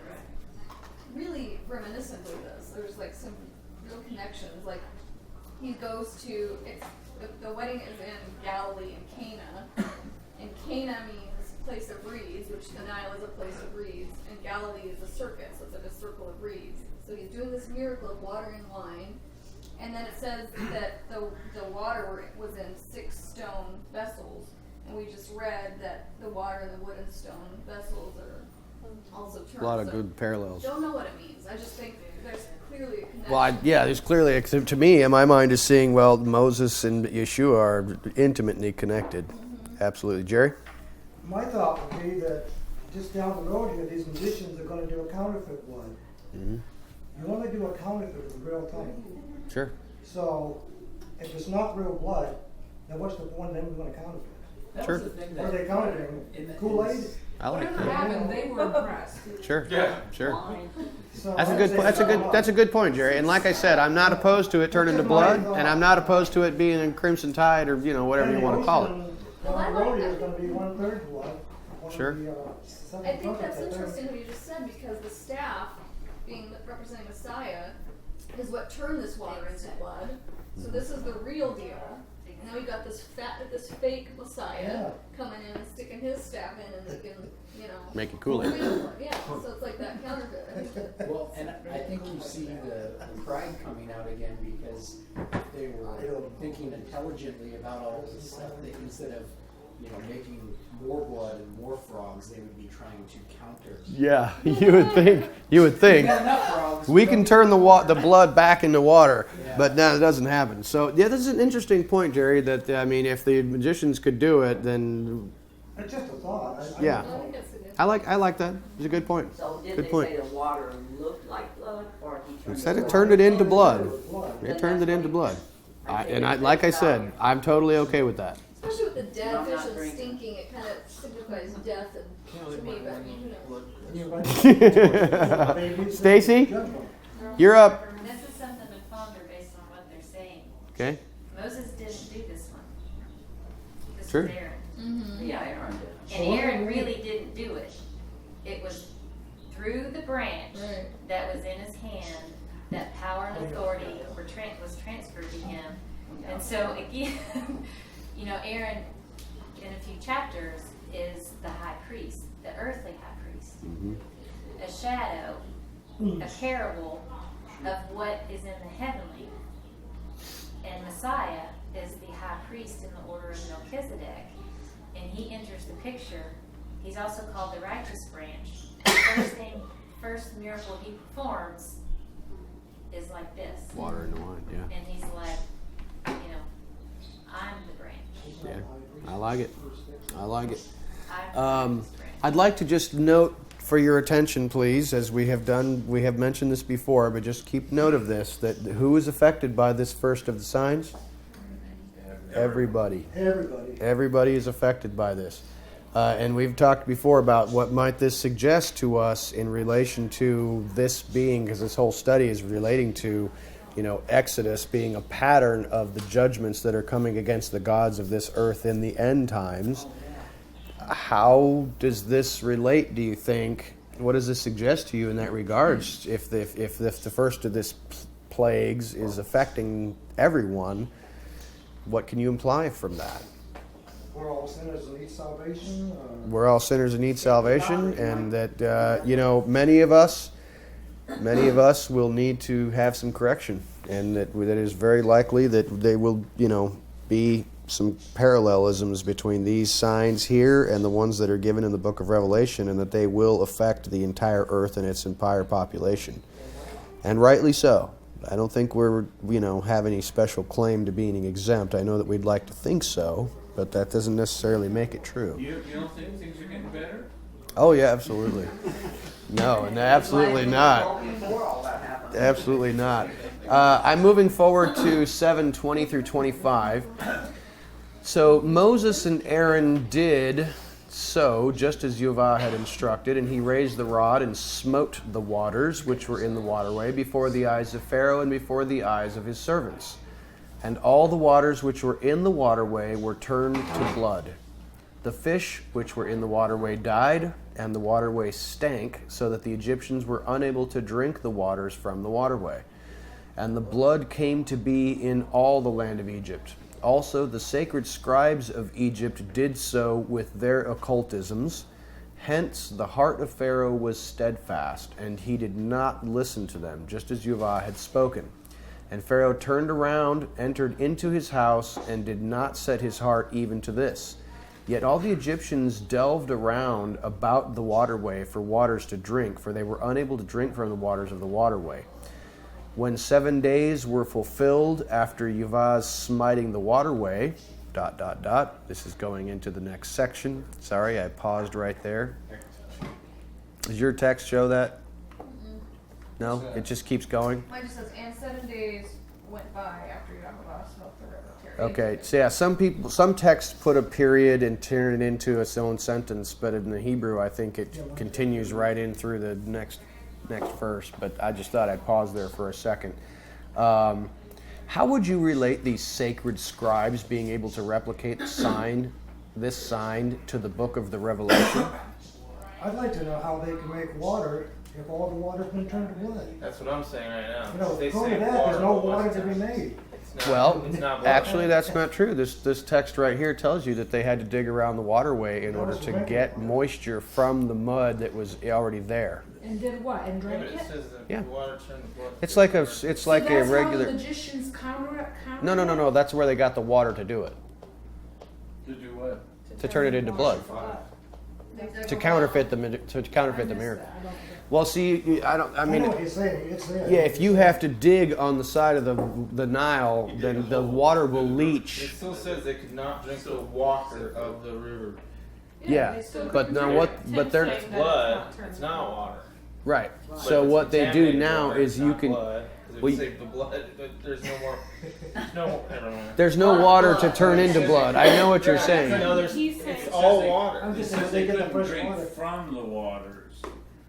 really reminiscent of this. There's like some real connections. Like he goes to the wedding is in Galilee in Cana, and Cana means place of reeds, which the Nile is a place of reeds, and Galilee is a circuit, so it's like a circle of reeds. So he's doing this miracle of water and wine, and then it says that the water was in 6 stone vessels, and we just read that the water in the wood and stone vessels are also turned. A lot of So good parallels. don't know what it means. I just think there's clearly a connection. Well, there's clearly, to me, in my mind, is seeing, well, Moses and Yeshua are intimately connected. Absolutely. Jerry? My thought would be that just down the road here, these magicians are gonna do a counterfeit blood. Mm-hmm. You only do a counterfeit of the real thing. Sure. So, if it's not real blood, then what's the point of them doing a counterfeit? That Sure. was the thing What are that they counterfeiting? in the- Kool-Aid? I like Whatever that. happened, they were impressed. Sure. Yeah. Sure. Wine. So That's a I'd good. say That's a good point, Jerry. And like I said, I'm not opposed to it turning to blood, and I'm not opposed to it being in Crimson Tide or whatever you want to call it. Down the road here is gonna be 1/3 blood. One of Sure. the, I think that's interesting what you just said, because the staff, being representing Messiah, is what turned this water into blood. So this is the real deal. And then we got this fake Messiah Yeah. coming in and sticking his staff in, and they can, Make it Kool-Aid. Yeah, so it's like that counterfeit. I think that- Well, and I think you see the pride coming out again because they were thinking intelligently about all of this stuff. That instead of, making more blood and more frogs, they would be trying to counter. Yeah, you would think. You would think. Got enough frogs. We can turn the blood back into water, Yeah. but no, it doesn't happen. So yeah, this is an interesting point, Jerry. That if the magicians could do it, then It's just a thought. yeah, I think that's a good. I like that. It's a good point. So did Good they point. say the water looked like blood, or he turned Instead, it it turned it into blood. Blood. It turned it into blood. Like I said, I'm totally okay with that. Especially with the dead I'm fish not and drinking. stinking, it kind of signifies death and to me, but who knows? Stacy, you're up. This is something to ponder based on what they're saying. Okay. Moses didn't do this one. This Sure. was Aaron. Yeah, Aaron did. And Aaron really didn't do it. It was through the branch Right. that was in his hand that power and authority was transferred to him. And so again, Aaron in a few chapters is the high priest, the earthly high priest. A shadow, a parable of what is in the heavenly. And Messiah is the high priest in the order of Melchizedek. And he enters the picture. He's also called the righteous branch. The first miracle he performs is like this. Water in the wine. Yeah. And he's like, I'm the branch. Yeah. I like it. I like it. I'm the righteous branch. I'd like to just note for your attention, please, as we have mentioned this before, but just keep note of this, that who is affected by this first of the signs? Everybody. Everybody is affected by this. And we've talked before about what might this suggest to us in relation to this being, because this whole study is relating to, Exodus being a pattern of the judgments that are coming against the gods of this earth in the end times. How does this relate, do you think? What does this suggest to you in that regards? If the first of this plagues is affecting everyone, what can you imply from that? We're all sinners and need salvation. We're all sinners and need salvation, and that many of us will need to have some correction, and that it is very likely that they will, be some parallelisms between these signs here and the ones that are given in the book of Revelation, and that they will affect the entire earth and its entire population, and rightly so. I don't think we're, have any special claim to being exempt. I know that we'd like to think so, but that doesn't necessarily make it true. You don't think things are getting better? Oh, yeah, absolutely. No, and absolutely not. Before all that happened. Absolutely not. I'm moving forward to 7:20 through 25. So Moses and Aaron did so, just as Yehovah had instructed, and he raised the rod and smote the waters which were in the waterway before the eyes of Pharaoh and before the eyes of his servants. And all the waters which were in the waterway were turned to blood. The fish which were in the waterway died, and the waterway stank, so that the Egyptians were unable to drink the waters from the waterway. And the blood came to be in all the land of Egypt. Also the sacred scribes of Egypt did so with their occultisms. Hence the heart of Pharaoh was steadfast, and he did not listen to them, just as Yehovah had spoken. And Pharaoh turned around, entered into his house, and did not set his heart even to this. Yet all the Egyptians delved around about the waterway for waters to drink, for they were unable to drink from the waters of the waterway. When 7 days were fulfilled after Yehovah's smiting the waterway, ... This is going into the next section. Sorry, I paused right there. Does your text show that? No? It just keeps going? Mine just says, and 7 days went by after Yehovah smote the river. Okay, so yeah, some texts put a period and turn it into its own sentence, but in the Hebrew, I think it continues right in through the next verse. But I just thought I'd pause there for a second. How would you relate these sacred scribes being able to replicate this sign to the book of the Revelation? I'd like to know how they can make water if all the water's been turned to blood. That's what I'm saying right now. You know, They according say to that, there's no water water to be was made. not, Well, it's not blood. actually, that's not true. This text right here tells you that they had to dig around the waterway in order to get moisture from the mud that was already there. And did what? And Yeah, drank but it it? says that Yeah. water turned to blood. It's like a So a that's how regular. the magicians counter No. That's where they got the water to do it, To do what? to turn it into blood, to counterfeit the miracle. Well, see, I I mean, know what you're saying, it's there. yeah, if you have to dig on the side of the Nile, then the water will It leach. still says they could not drink the water of the river. Yeah, but now what? But they're It's blood. It's not water. right. But So it's what they do contaminated now water, is it's you not can. blood, 'cause if well, you save the blood, there's no more. Never mind. There's no water to turn into blood. I know what you're saying. No, He's saying- it's all water. I'm It just says saying they they get the couldn't fresh drink water. from the waters.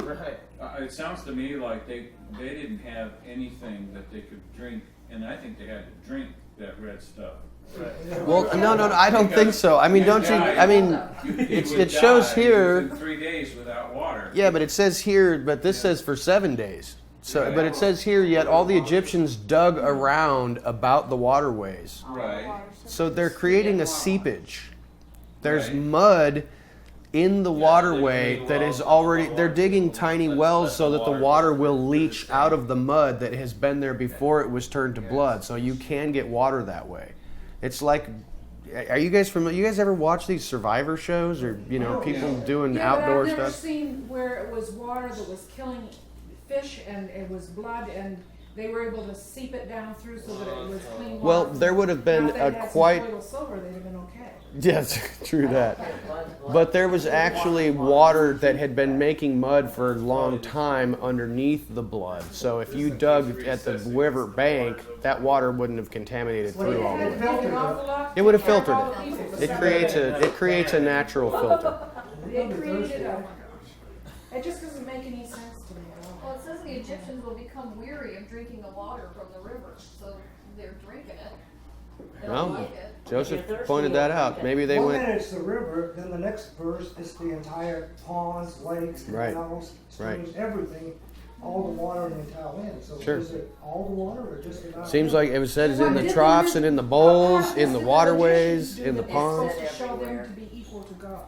Right. It sounds to me like they didn't have anything that they could drink, and I think they had to drink that red stuff. Right. Well, no, I don't think so. I mean, don't you? I mean, it shows here. Within 3 days without water. Yeah, but it says here. But this says for 7 days. So, but it says here. Yet all the Egyptians dug around about the waterways. Right. So they're creating a seepage. There's Right. mud in the Yeah, waterway they're that digging is wells already. for the They're water. digging tiny Let- wells let so the that the water water go will through the leach same. out of the mud that has been there before it was turned to blood. So you can get water that way. It's like. Are you guys familiar? You guys ever watch these Survivor shows or people doing Yeah, outdoor but I've never stuff? seen where it was water that was killing fish and it was blood and they were able to seep it down through so that it was clean water. Well, there would have been Now, if they a had some quite. colloidal silver, they'd have been okay. Yes, true that. But there was actually water that had been making mud for a long time underneath the blood. So if you dug at the river bank, that water wouldn't have contaminated through all It of it. had to take an awful lot It would have to care filtered about it. people It creates a natural filter. It created a. It just doesn't make any sense to me at all. Well, it says the Egyptians will become weary of drinking the water from the river, so they're drinking it. They don't Well, like it. Joseph pointed that out. Maybe they One went. minute it's the river, then the next verse is the entire ponds, lakes, Right. canals, Right. streams, everything, all the water in the entire land. So Sure. is it all the water or just about? Seems like it says in the troughs and in the bowls, in the waterways, in the ponds. It's supposed to show them to be equal to God.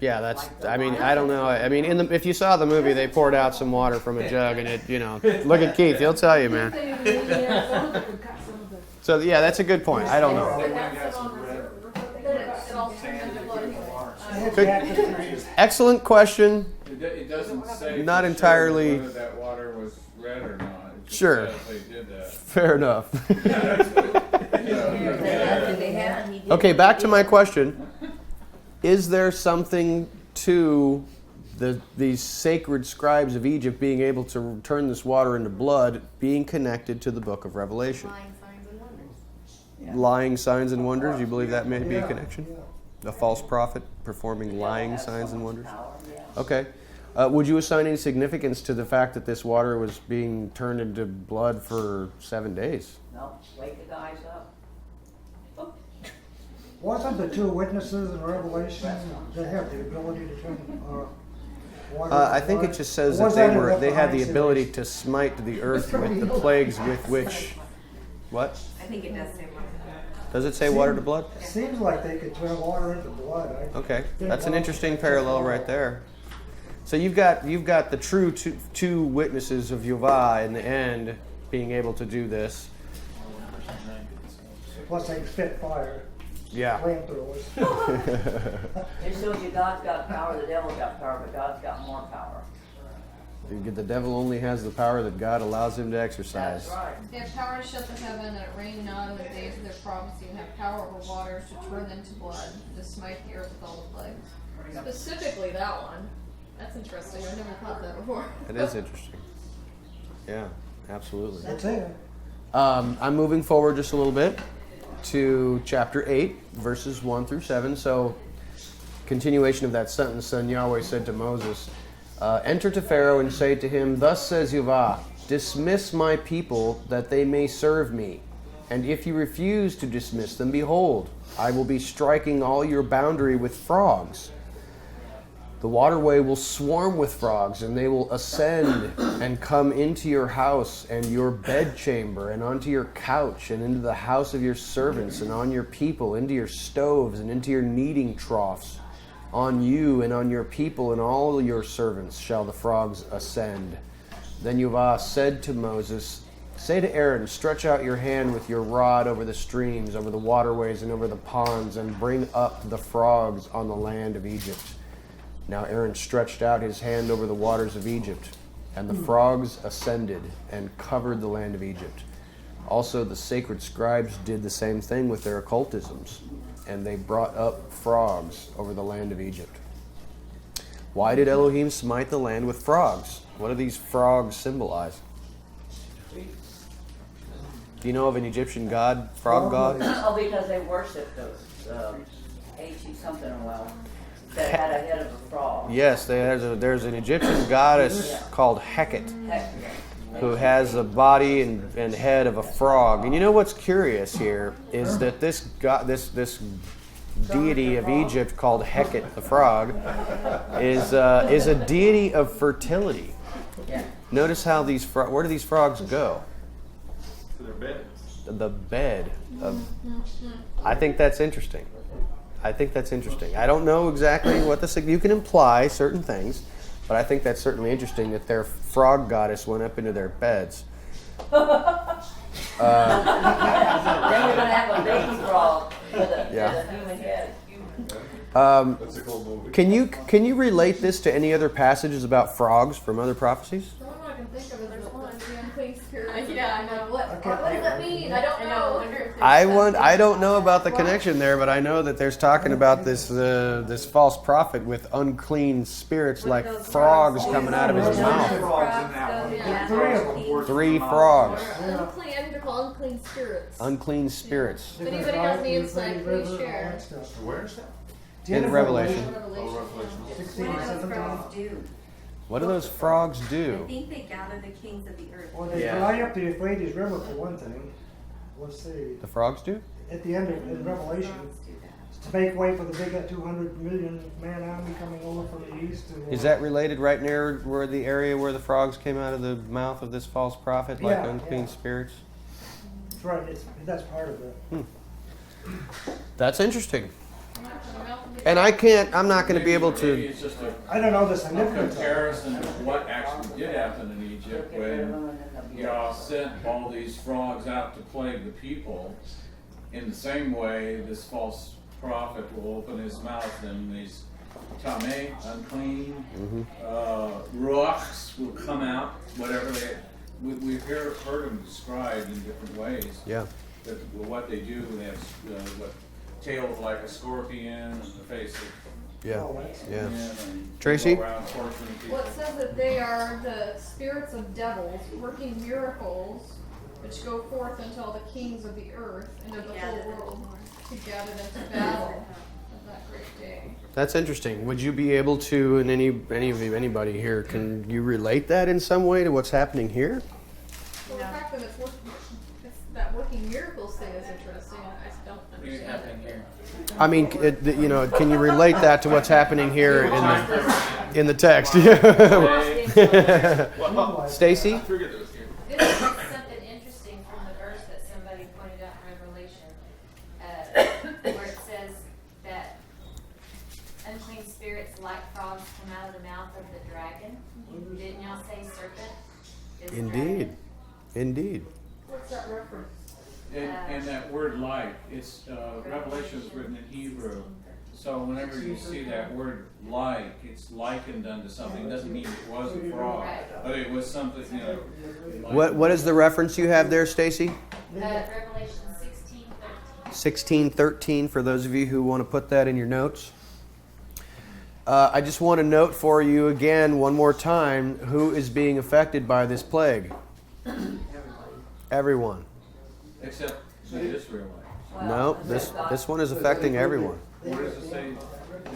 Yeah, that's. I mean, I don't know. I mean, if you saw the movie, they poured out some water from a jug, and it. Look at Keith; he'll tell you, man. They even moved in Arizona that could cut some of the. So yeah, that's a good point. I don't know. But that's it on reserve. It all turned into blood anyway. Good. Excellent question. It doesn't say. Not for sure entirely- whether that water was red or not. It just Sure. says they did that. Fair enough. They had, he did. Okay, back to my question. Is there something to these sacred scribes of Egypt being able to turn this water into blood being connected to the book of Revelation? Lying signs and wonders. Lying signs and wonders, you believe that may be a Yeah, connection? yeah. A false prophet performing lying Has signs so and much wonders? power, yeah. Okay. Would you assign any significance to the fact that this water was being turned into blood for 7 days? No, wake the guys up. Wasn't the two witnesses in Revelation that have the ability to turn water? I to think it blood? just says Or that was they in were they had the Revelation? ability to smite the earth with the plagues with which. What? I think it does say one. Does it say water to blood? Seems like they could turn water into blood. Okay, that's an interesting parallel right there. So you've got the true two witnesses of Jehovah in the end being able to do this. Plus they spit fire, Yeah. flamethrowers. It shows you God's got power, the devil's got power, but God's got more power. The devil only has the power that God allows him to exercise. That's right. They have power to shut the heaven and it rain not in the days of their prophecy, and have power over waters to turn them to blood, to smite the earth with all the plagues. Specifically that one. That's interesting. I've never thought that before. It is interesting. Yeah, absolutely. That's it. I'm moving forward just a little bit to chapter 8, verses 1 through 7. So, continuation of that sentence, then Yahweh said to Moses, enter to Pharaoh and say to him, thus says Jehovah, dismiss my people that they may serve me. And if you refuse to dismiss them, behold, I will be striking all your boundary with frogs. The waterway will swarm with frogs, and they will ascend and come into your house and your bedchamber, and onto your couch, and into the house of your servants, and on your people, into your stoves, and into your kneading troughs. On you and on your people and all your servants shall the frogs ascend. Then Yahweh said to Moses, say to Aaron, stretch out your hand with your rod over the streams, over the waterways, and over the ponds, and bring up the frogs on the land of Egypt. Now Aaron stretched out his hand over the waters of Egypt, and the frogs ascended and covered the land of Egypt. Also the sacred scribes did the same thing with their occultisms, and they brought up frogs over the land of Egypt. Why did Elohim smite the land with frogs? What do these frogs symbolize? Do you know of an Egyptian god, frog god? Oh, because they worship those, H-E something, well, that had a head of a frog. Yes, there's an Egyptian goddess called Hecate, Heck, who has a body and head of a frog. And you know what's curious here is that this deity of Egypt called Hecate the frog is a deity of fertility. yeah. Notice how where do these frogs go? To their beds. The bed of. I think that's interesting. I don't know exactly what you can imply certain things, but I think that's certainly interesting that their frog goddess went up into their beds. Then you're gonna have a baby frog with a human head. That's a cool movie. Can you relate this to any other passages about frogs from other prophecies? The one I can think of is there's one, the unclean spirit. Yeah, I know. What does that mean? I don't know. I don't know about the connection there, but I know that there's talking about this false prophet with unclean spirits like frogs coming out of his mouth. Frogs in that one. Yeah. Three of them. 3 frogs. Unclean, I need to call unclean spirits. Unclean spirits. If anybody has any insight, please share. Where is that? In Revelation. What do those frogs do? What do those frogs I do? think they gather the kings of the earth. Well, they dry up the Euphrates River for one thing. Let's see, The frogs do? at the end of in Revelation, to make way for the big 200 million man army coming over from the east. Is that related right near where the area where the frogs came out of the mouth of this false prophet, like Yeah, unclean yeah. spirits? That's right. That's part of it. That's interesting. And I'm not going to be able Maybe to. it's just I don't know the a significance. comparison of what actually did happen in Egypt when Yah sent all these frogs out to plague the people. In the same way, this false prophet will open his mouth and these tameh, unclean, ruachs will come out, whatever we've heard them described in different ways. Yeah. That what they do, they have what tails like a scorpion and the face of Yeah. Yeah. and Tracy? go around torturing people. Well, it says that they are the spirits of devils working miracles which go forth unto all the kings of the earth and of the whole world to gather them to battle of that great day. That's interesting. Would you be able to, and anybody here, can you relate that in some way to what's happening here? Well, the fact that that working miracles thing is interesting. I just don't What's understand happening it. here? I mean, can you relate that to what's happening here in the text? Stacy? This is something interesting from the verse that somebody pointed out in Revelation, where it says that unclean spirits like frogs come out of the mouth of the dragon. Didn't y'all say serpent? is dragon? Indeed. What's that reference? And that word like, it's Revelation is written in Hebrew. So whenever you see that word like, it's likened unto something. It doesn't mean it was a frog, but it was something, What is the reference you have there, Stacy? Revelation 16:13. 16:13 for those of you who want to put that in your notes. I just want to note for you again one more time who is being affected by this plague. Everyone. except the Israelites. No, this one is affecting everyone. Where does it say?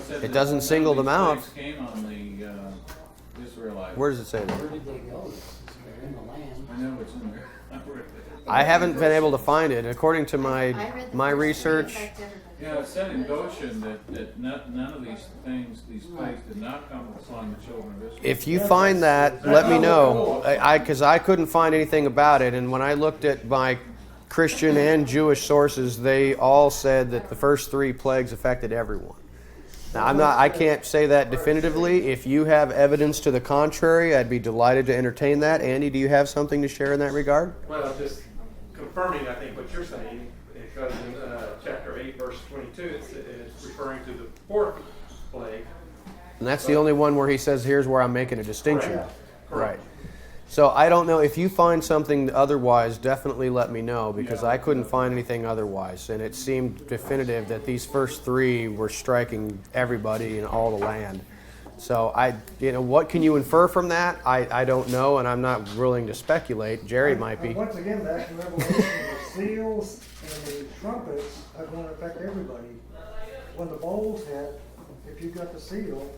Says It that doesn't none of single these them out. plagues Came on the Israelites. Where does it say that? Where did they go? They're in the land. I know it's in there. I read it. I haven't been able to find it. According to my research, Yeah, it said in Goshen that none of these things, these plagues did not come upon the children of Israel. If you find that, let me know. Because I couldn't find anything about it. And when I looked at my Christian and Jewish sources, they all said that the first 3 plagues affected everyone. Now, I can't say that definitively. If you have evidence to the contrary, I'd be delighted to entertain that. Andy, do you have something to share in that regard? Well, just confirming, I think, what you're saying, because in chapter 8, verse 22, it's referring to the 4th plague. And that's the only one where he says, here's where I'm making a distinction. Correct. Right. So I don't know. If you find something otherwise, definitely let me know, because I couldn't find anything otherwise. And it seemed definitive that these first 3 were striking everybody in all the land. So what can you infer from that? I don't know, and I'm not willing to speculate. Jerry might be. Once again, back to Revelation, the seals and the trumpets are going to affect everybody. When the bowls hit, if you got the seal,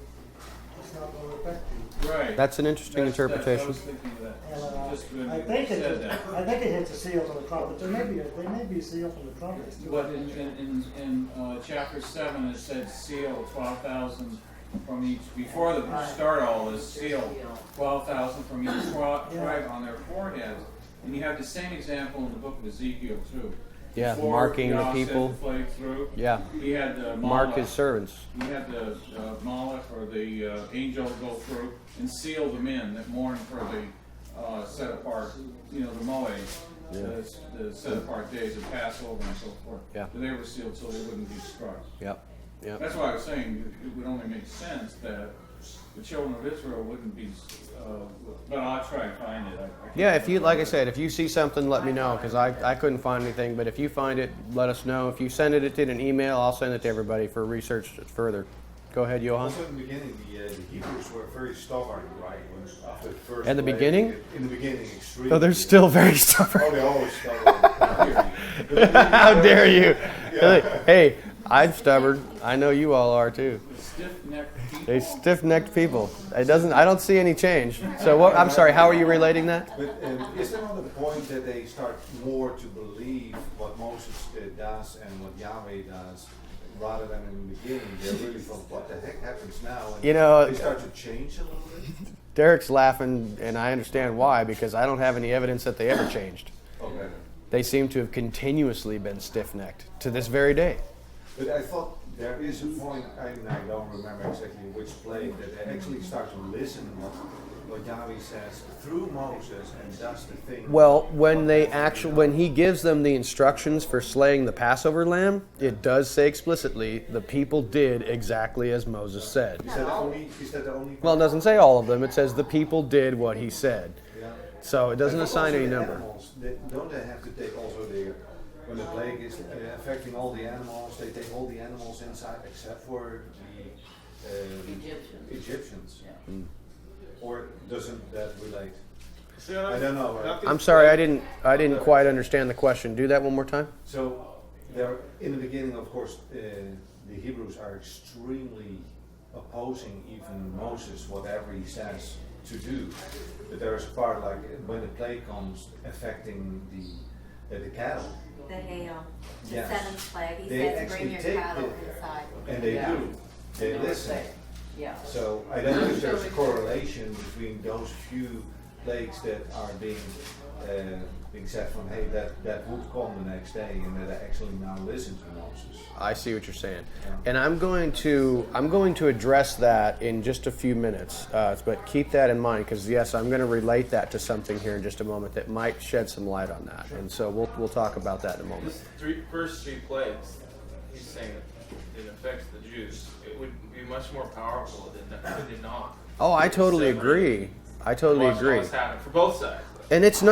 it's not going to affect you. Right. That's an interesting I interpretation. was thinking of that. And, Just when I you think said that. it hits the seals and the trumpets. There may be a seal from the trumpets too. But in chapter 7, it said seal 12,000 from each. Before the start of all this, seal 12,000 from each tribe on their foreheads. And you have the same example in the book of Ezekiel too. Yeah, Before marking the God sent people. the plague through, Yeah. he had the Mark Moloch. his servants. He had the Moloch or the angel go through and seal the men that mourn for the set apart, the Moed, the set apart days of Passover and so forth. Yeah. They were sealed so they wouldn't be struck. Yep. Yep. That's why I was saying it would only make sense that the children of Israel wouldn't be. But I'll try and find it. I Yeah, if you, like I said, if you see something, let me know, because I couldn't find anything. But if you find it, let us know. If you send it in an email, I'll send it to everybody for research further. Go ahead, Johan. Also in the beginning, the Hebrews were very stubborn, right? After the first In the plague, beginning? In the beginning, extremely. Oh, they're still very stubborn. Oh, they're always stubborn. How dare you? Yeah. Hey, I'm stubborn. I know you all are too. Stiff-necked people. They stiff-necked people. I don't see any change. So what? I'm sorry. How are you relating that? But is there not the point that they start more to believe what Moses does and what Yahweh does, rather than in the beginning they're really from what the heck happens now? And they start to change a little bit. Derek's laughing, and I understand why, because I don't have any evidence that they ever changed. Okay. They seem to have continuously been stiff-necked to this very day. But I thought there is a point, I don't remember exactly which plague, that they actually start to listen what Yahweh says through Moses and does the thing. Well, when he gives them the instructions for slaying the Passover lamb, it does say explicitly the people did exactly as Moses said. Is that the only? Well, it doesn't say all of them. It says the people did what he said. Yeah. So it doesn't I thought assign also any the number. Animals, don't they have to take also when the plague is affecting all the animals, they take all the animals inside except for the Egyptians. Yeah. Or doesn't that relate? See, I don't know. I'm sorry, I didn't quite understand the question. Do that one more time. So there, in the beginning, of course, the Hebrews are extremely opposing even Moses, whatever he says to do. But there is a part like when the plague comes affecting the cattle. The hail, the Yes. 7th plague, he They says, actually bring your take cattle it. inside. And they Yeah. do. They No, it's listen. safe. Yeah. So I don't know if there's a correlation between those few plagues that are being said from, hey, that would come the next day, and that I actually now listen to Moses. I see what you're saying, Yeah. and I'm going to address that in just a few minutes. But keep that in mind, because yes, I'm going to relate that to something here in just a moment that might shed some light on that, and so we'll talk about that in a moment. This first three plagues, he's saying it affects the Jews. It would be much more powerful than if it did not. Oh, I totally agree. I totally Watch agree. what's happening for both sides. And it's a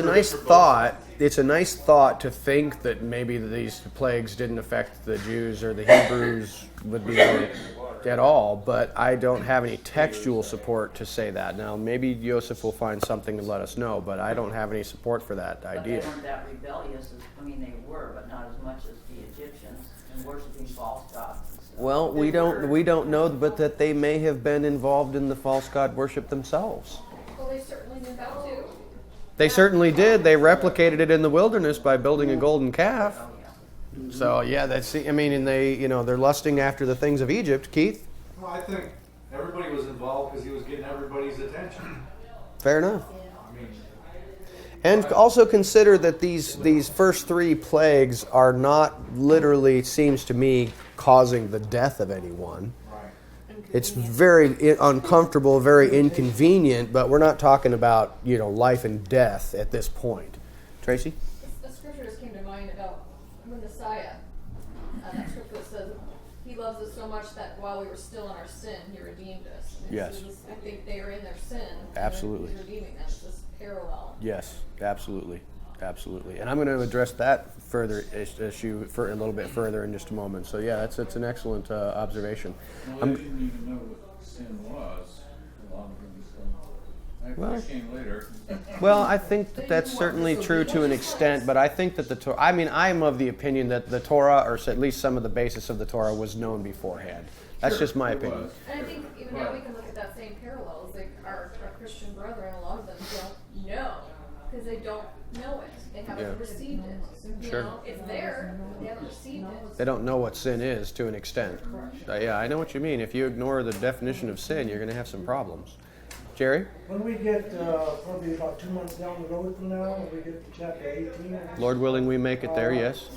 nice thought. It's a nice thought to think that maybe these plagues didn't affect the Jews or the Hebrews would be at all, but I don't have any textual support to say that. Now, maybe Joseph will find something and let us know, but I don't have any support for that But idea. they weren't that rebellious as, they were, but not as much as the Egyptians and worshiping false gods and stuff. Well, we don't know, but that they may have been involved in the false god worship themselves. Well, they certainly knew how to. They certainly did. They replicated it in the wilderness by building a golden calf. Oh, So yeah, that's, I mean, and they, they're lusting after the things of Egypt, Keith. Well, I think everybody was involved because he was getting everybody's attention. Fair enough. I mean, And also consider that these first 3 plagues are not literally, seems to me, causing the death of anyone. right. It's very uncomfortable, very inconvenient, but we're not talking about, life and death at this point. Tracy? A scripture just came to mind about Messiah. That scripture that says, He loves us so much that while we were still in our sin, He redeemed us. And Yes. I think they are in their sin. and Absolutely. He's redeeming them. It's this parallel. Yes, absolutely. Absolutely. And I'm going to address that further issue for a little bit further in just a moment. So yeah, that's an excellent observation. Well, they didn't even know what sin was. A lot of them, so that came later. Well, I think that's certainly true to an extent, but I think that the Torah, I am of the opinion that the Torah, or at least some of the basis of the Torah, was known beforehand. That's Sure, just my it opinion. was. And I think even now we can look at that same parallels. Like our Christian brethren, a lot of them don't know because they don't know it. They haven't received it. You Sure. know, it's there, but they haven't received it. They don't know what sin is to an extent. Yeah, I know what you mean. If you ignore the definition of sin, you're going to have some problems. Jerry? When we get, probably about 2 months down the road from now, when we get to chapter 18. Lord willing, we make it there, yes?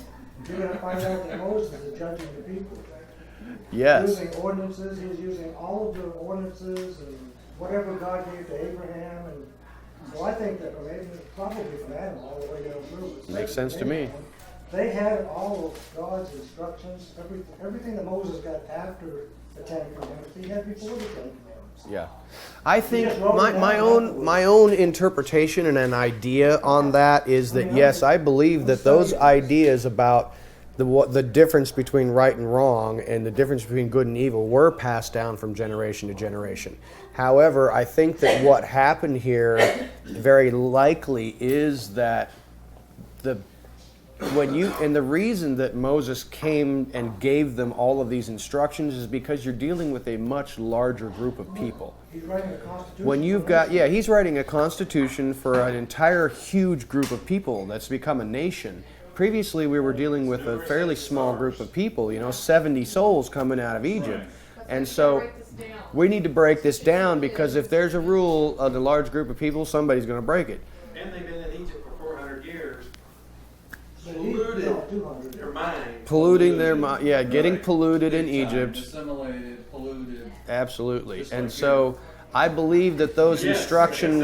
You're gonna find out that Moses is judging the people. Yes. Using ordinances, he was using all of the ordinances and whatever God gave to Abraham, and so I think that probably from Adam all the way down through. Makes sense to me. They had all of God's instructions, everything that Moses got after the Ten Commandments, he had before the Ten Commandments. Yeah, I think my own interpretation and an idea on that is that yes, I believe that those ideas about the difference between right and wrong and the difference between good and evil were passed down from generation to generation. However, I think that what happened here very likely is that the reason that Moses came and gave them all of these instructions is because you're dealing with a much larger group of people. He's writing a constitution. When you've got, he's writing a constitution for an entire huge group of people that's become a nation. Previously, we were dealing with a fairly small group of people, 70 souls coming out of Egypt. And so we need to break this down because if there's a rule of a large group of people, somebody's going to break it. And they've been in Egypt for 400 years. Polluted Their mind. Polluting their mind, getting polluted in Egypt. Assimilated, polluted. Absolutely. And so I believe that those instructions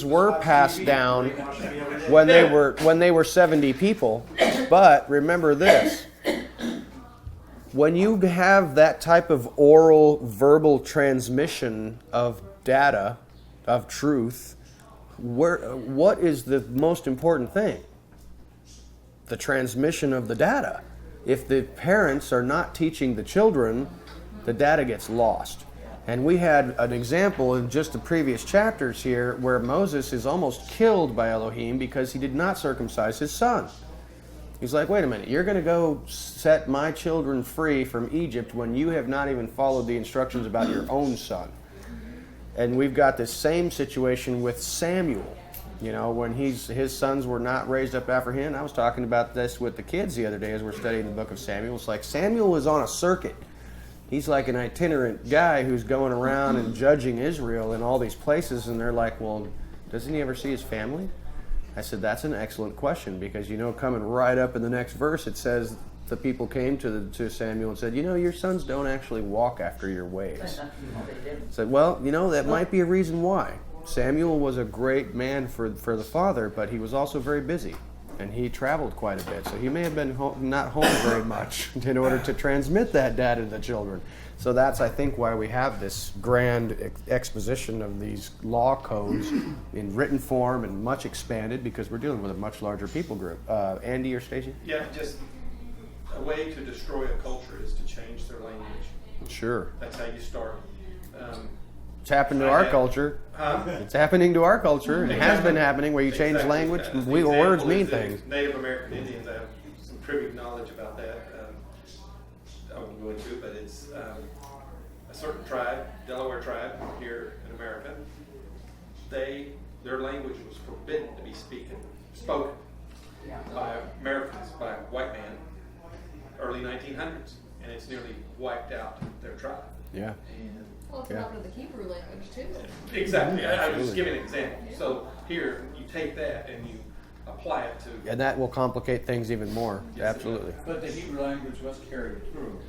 were passed down when they were 70 people. But remember this. When you have that type of oral verbal transmission of data, of truth, what is the most important thing? The transmission of the data. If the parents are not teaching the children, the data gets lost. And we had an example in just the previous chapters here where Moses is almost killed by Elohim because he did not circumcise his son. He's like, wait a minute, you're going to go set my children free from Egypt when you have not even followed the instructions about your own son. And we've got this same situation with Samuel. When his sons were not raised up after him. I was talking about this with the kids the other day as we're studying the book of Samuel. It's like Samuel was on a circuit. He's like an itinerant guy who's going around and judging Israel in all these places. And they're like, well, doesn't he ever see his family? I said, that's an excellent question because, coming right up in the next verse, it says the people came to Samuel and said, your sons don't actually walk after your ways. I said, well, that might be a reason why. Samuel was a great man for the father, but he was also very busy, and he traveled quite a bit. So he may have been not home very much in order to transmit that data to the children. So that's, I think, why we have this grand exposition of these law codes in written form and much expanded because we're dealing with a much larger people group. Andy or Stacy? Yeah, just a way to destroy a culture is to change their language. Sure. That's how you start. It's happened to our culture. It's happening to our culture. It has been happening where you change language. Words mean things. Native American Indians, I have some privy knowledge about that. I won't go into it, but it's a certain tribe, Delaware tribe here in America. Their language was forbidden to be spoken. by Americans, by a white man, early 1900s, and it's nearly wiped out their tribe. Yeah. And Well, it's Yeah. not with the Hebrew language too. exactly, I was just Absolutely. giving an example. So here, you take that and you apply it to. And that will complicate things even more. Yes, Absolutely. But the Hebrew language was carried through.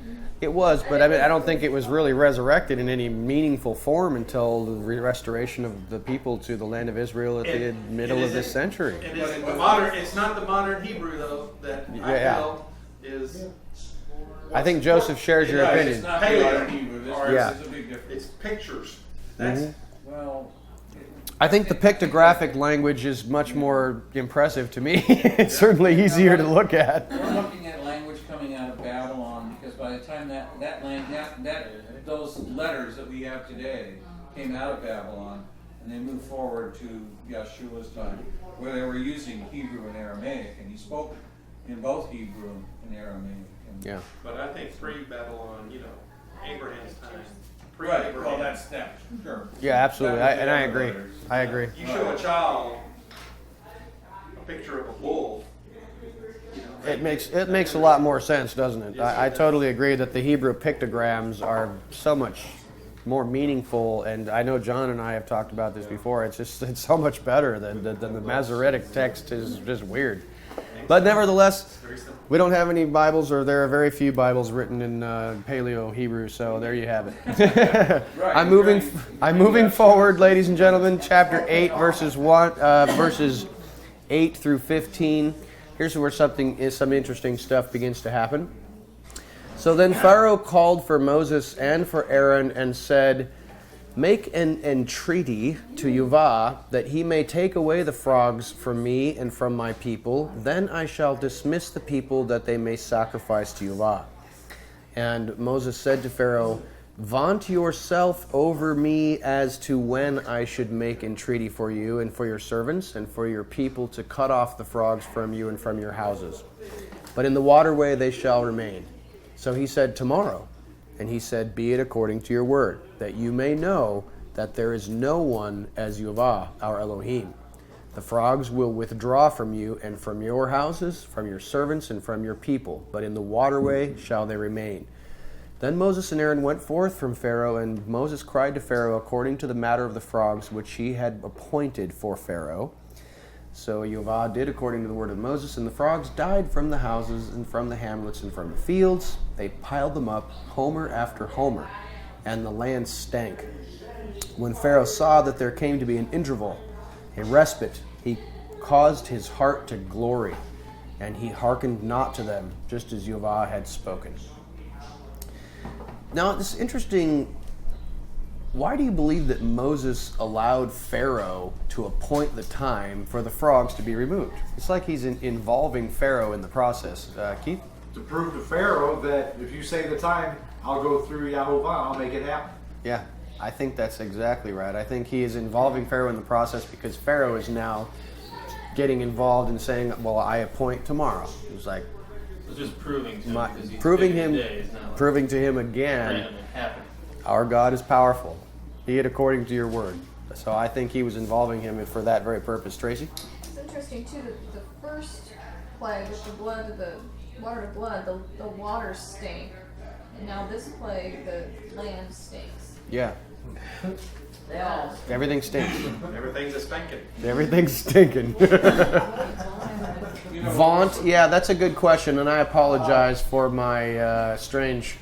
It was, but I mean, I don't think it was really resurrected in any meaningful form until the restoration of the people to the land of Israel at the And- middle and of this is it- century. And is it the modern? It's not the modern Hebrew though that I Yeah. feel is. I think Joseph shares your Right, opinion. It's not Paleo. modern Hebrew. Or Yeah. This is a big difference. It's pictures. That's Mhm. Well, I think the pictographic language is much more impressive to me. It's certainly easier to look at. we're looking at language coming out of Babylon because by the time that those letters that we have today came out of Babylon and they moved forward to Yeshua's time, where they were using Hebrew and Aramaic, and he spoke in both Hebrew and Aramaic. And Yeah. But I think pre-Babylon, Abraham's time. Right. Pre-Abraham. Well, that's that. Sure. Yeah, absolutely. That was And the I other agree. letters. I agree. You show a child a picture of a bull. It makes a lot more sense, doesn't it? I totally agree that the Hebrew pictograms are so much more meaningful, and I know John and I have talked about this before. It's so much better than the Masoretic text is just weird. But nevertheless, we don't have any Bibles, or there are very few Bibles written in Paleo Hebrew. So there you have it. I'm moving forward, ladies and gentlemen. Chapter 8, verses 8 through 15. Here's where some interesting stuff begins to happen. So then Pharaoh called for Moses and for Aaron and said, "Make an entreaty to Yahweh that he may take away the frogs from me and from my people. Then I shall dismiss the people that they may sacrifice to Yahweh." And Moses said to Pharaoh, "Vaunt yourself over me as to when I should make entreaty for you and for your servants and for your people to cut off the frogs from you and from your houses. But in the waterway they shall remain." So he said, "Tomorrow." And he said, "Be it according to your word, that you may know that there is no one as Yahweh, our Elohim. The frogs will withdraw from you and from your houses, from your servants and from your people, but in the waterway shall they remain." Then Moses and Aaron went forth from Pharaoh, and Moses cried to Pharaoh according to the matter of the frogs which he had appointed for Pharaoh. So Yahweh did according to the word of Moses, and the frogs died from the houses and from the hamlets and from the fields. They piled them up, homer after homer, and the land stank. When Pharaoh saw that there came to be an interval, a respite, he caused his heart to glory, and he hearkened not to them, just as Yahweh had spoken. Now, this is interesting. Why do you believe that Moses allowed Pharaoh to appoint the time for the frogs to be removed? It's like he's involving Pharaoh in the process. Keith? To prove to Pharaoh that if you say the time, I'll go through Yahovah, I'll make it happen. Yeah, I think that's exactly right. I think he is involving Pharaoh in the process because Pharaoh is now getting involved in saying, "Well, I appoint tomorrow." It's like It's just proving to him. because he's proving picking him, days, not like proving to him again, randomly happening. our God is powerful. Be it according to your word. So I think he was involving him for that very purpose. Tracy? It's interesting too that the first plague with the blood, the water to blood, the water stank, and now this plague, the land stinks. Yeah. They all. Everything stinks. Everything's a spanking. Everything's stinking. Vaunt? Yeah, that's a good question, and I apologize for my strange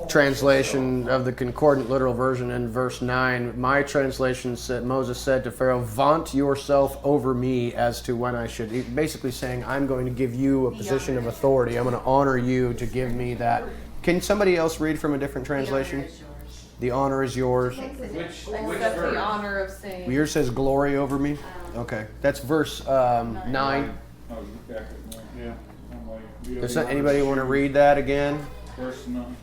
translation of the Concordant Literal Version in verse 9. My translation said, Moses said to Pharaoh, "Vaunt yourself over me as to when I should." He's basically saying, I'm going to give you a position of authority. I'm going to honor you to give me that. Can somebody else read from a different translation? The honor is yours. Which Except the verse? honor of saying. Yours says glory over me. Okay, that's verse 9. Oh, look back at that. Yeah. I'm like, Does anybody want to read that again? Verse 9.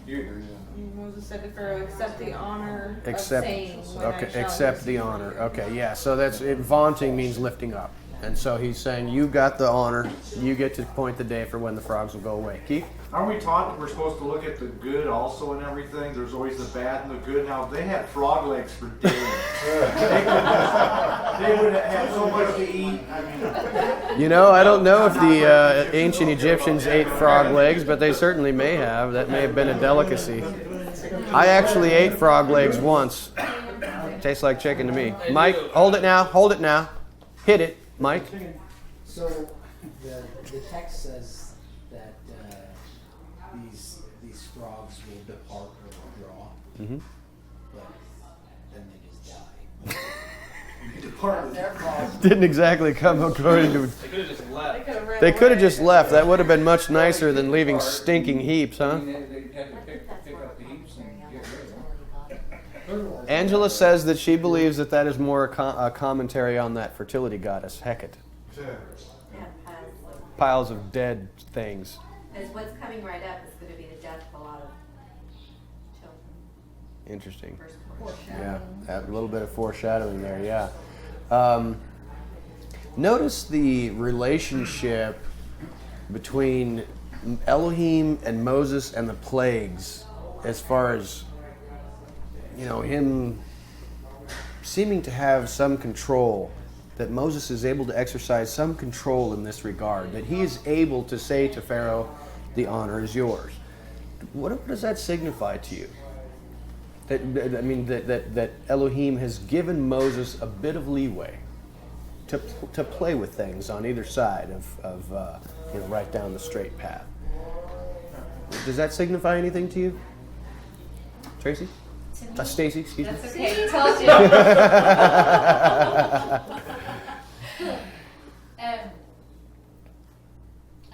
Moses said to Pharaoh, "Accept the honor Except, of saying when I okay, shall accept use the you." honor. Okay, yeah. So that's it. Vaunting means lifting up, And so he's saying, you got the honor. You get to point the day for when the frogs will go away. Keith? Aren't we taught that we're supposed to look at the good also and everything? There's always the bad and the good. Now, they had frog legs for days. They would have had so much to eat. I mean, You know, I don't know if the ancient Egyptians ate frog legs, but they certainly may have. That may have been a delicacy. I actually ate frog legs once. Tastes like chicken to me. Mike, hold it now. Hold it now. Hit it, Mike. So the text says that these frogs will depart or withdraw, Mm-hmm. but then they just die. Didn't exactly come according to. They could have just left. They could have just left. That would have been much nicer than leaving stinking heaps, huh? They had to pick up the heaps and get rid of them. Angela says that she believes that is more a commentary on that fertility goddess, Hecate. Piles of dead things. Because what's coming right up is going to be the death of a lot of children. Interesting. First Yeah, a little bit of foreshadowing there, yeah. Notice the relationship between Elohim and Moses and the plagues as far as, you know, him seeming to have some control, that Moses is able to exercise some control in this regard, that he is able to say to Pharaoh, the honor is yours. What does that signify to you? That Elohim has given Moses a bit of leeway to play with things on either side of right down the straight path. Does that signify anything to you, Tracy? Stacy, excuse me. That's okay. Tells you.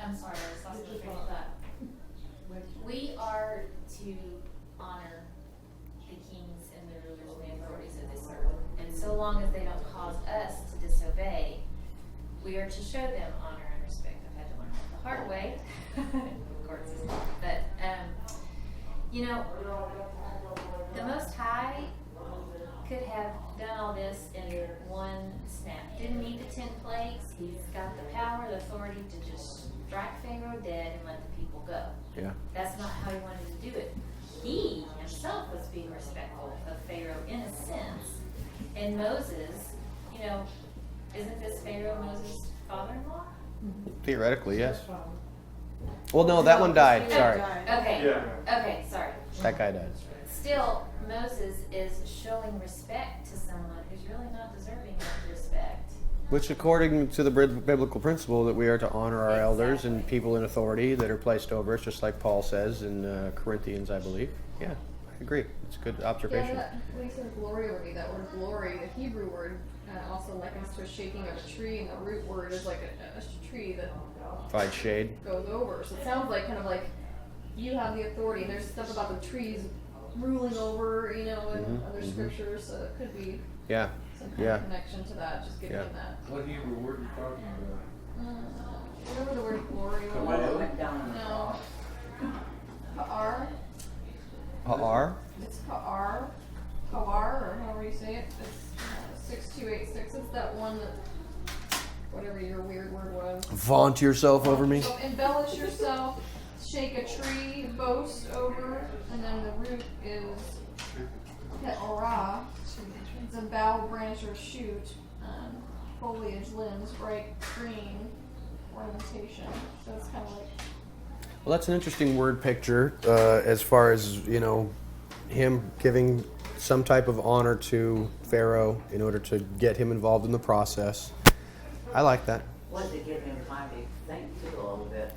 I'm sorry, I was lost my train of thought. We are to honor the kings and the rulers and the authorities of this earth. And so long as they don't cause us to disobey, we are to show them honor and respect. I've had to learn that the hard way. Of course. But, the Most High could have done all this in one snap. Didn't need the 10 plagues. He's got the power, the authority to just strike Pharaoh dead and let the people go. Yeah. That's not how he wanted to do it. He himself was being respectful of Pharaoh in a sense. And Moses, isn't this Pharaoh Moses' father-in-law? Theoretically, yes. Well, no, that one died. Sorry. Okay. Yeah. Okay, sorry. That guy died. Still, Moses is showing respect to someone who's really not deserving of respect. Which, according to the biblical principle, that we are to honor our elders and people in authority that are placed over us, just like Paul says in Corinthians, I believe. Yeah, I agree. It's a good observation. Yeah, when he says glory over me, that word glory, the Hebrew word, also likens to a shaking of a tree, and the root word is like a tree that Provide shade. goes over. So it sounds like kind of like you have the authority. There's stuff about the trees ruling over, in other scriptures, so it could be some kind of connection to that, just giving him that. What Hebrew word are you talking about? Whatever the word glory was. No. Ha'ar. Ha'ar? It's Ha'ar. Ha'ar, or however you say it. It's 6286. It's that one that, whatever your weird word was. Vaunt yourself over me. So embellish yourself, shake a tree, boast over, and then the root is Pe'orah. It's a bough, branch, or shoot. Foliage, limbs, bright green, ornamentation. So it's kind of like. Well, that's an interesting word picture as far as, him giving some type of honor to Pharaoh in order to get him involved in the process. I like that. What did it give him time to think too a little bit?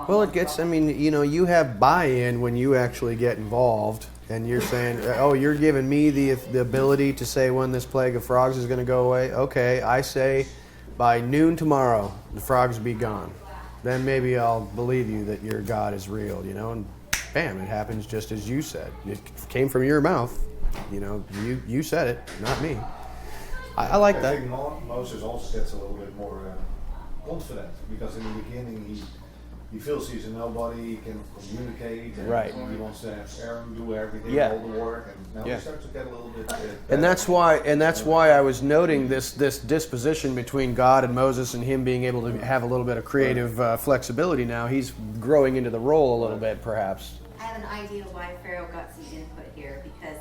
Well, it gets, you have buy-in when you actually get involved, and you're saying, oh, you're giving me the ability to say when this plague of frogs is going to go away. Okay, I say by noon tomorrow, the frogs will be gone. Then maybe I'll believe you that your God is real, and bam, it happens just as you said. It came from your mouth. You said it, not me. I like that. I think Moses also gets a little bit more confident, because in the beginning he feels he's a nobody, he can communicate, and Right. he wants to have Aaron do everything, Yeah. all the work, and now Yeah. he starts to get a little bit. And that's why I was noting this disposition between God and Moses and him being able to have a little bit of creative flexibility now. He's growing into the role a little bit, perhaps. I have an idea why Pharaoh got some input here, because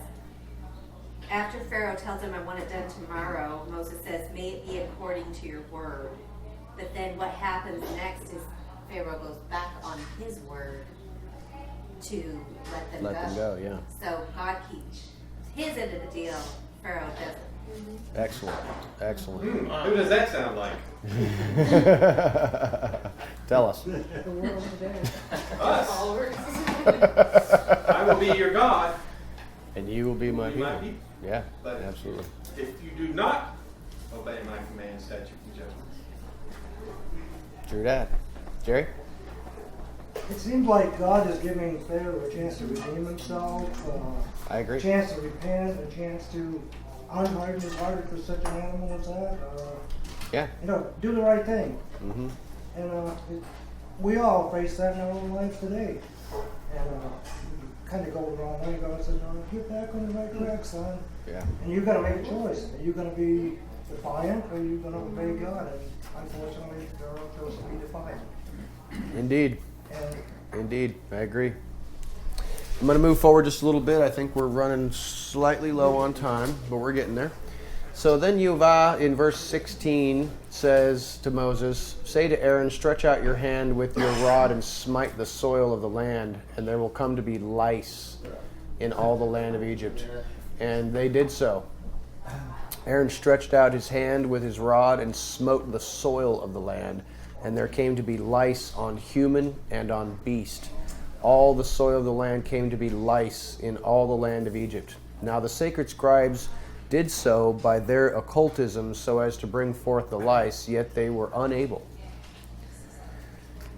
after Pharaoh tells him, I want it done tomorrow, Moses says, may it be according to your word. But then what happens next is Pharaoh goes back on his word to let them go. Yeah. So God keeps his end of the deal, Pharaoh doesn't. Excellent. Who does that sound like? Tell us. The world today. Us. Followers. I will be your God. And you will be my You my people. people. Yeah, But absolutely. if you do not obey my commands, statutes, and judgments. True that. Jerry? It seems like God is giving Pharaoh a chance to redeem himself, I agree. a chance to repent, a chance to unharden his heart for such an animal as that. Yeah. Do the right thing. Mm-hmm. And we all face that in our own lives today. And kind of go the wrong way. God says, no, get back on the right track, son. Yeah. And you've got to make a choice. Are you going to be defiant or are you going to obey God? And unfortunately, Pharaoh chose to be defiant. Indeed. And Indeed. I agree. I'm going to move forward just a little bit. I think we're running slightly low on time, but we're getting there. So then Yuvah in verse 16 says to Moses, say to Aaron, stretch out your hand with your rod and smite the soil of the land, and there will come to be lice in all the land of Egypt. And they did so. Aaron stretched out his hand with his rod and smote the soil of the land, and there came to be lice on human and on beast. All the soil of the land came to be lice in all the land of Egypt. Now the sacred scribes did so by their occultism so as to bring forth the lice, yet they were unable.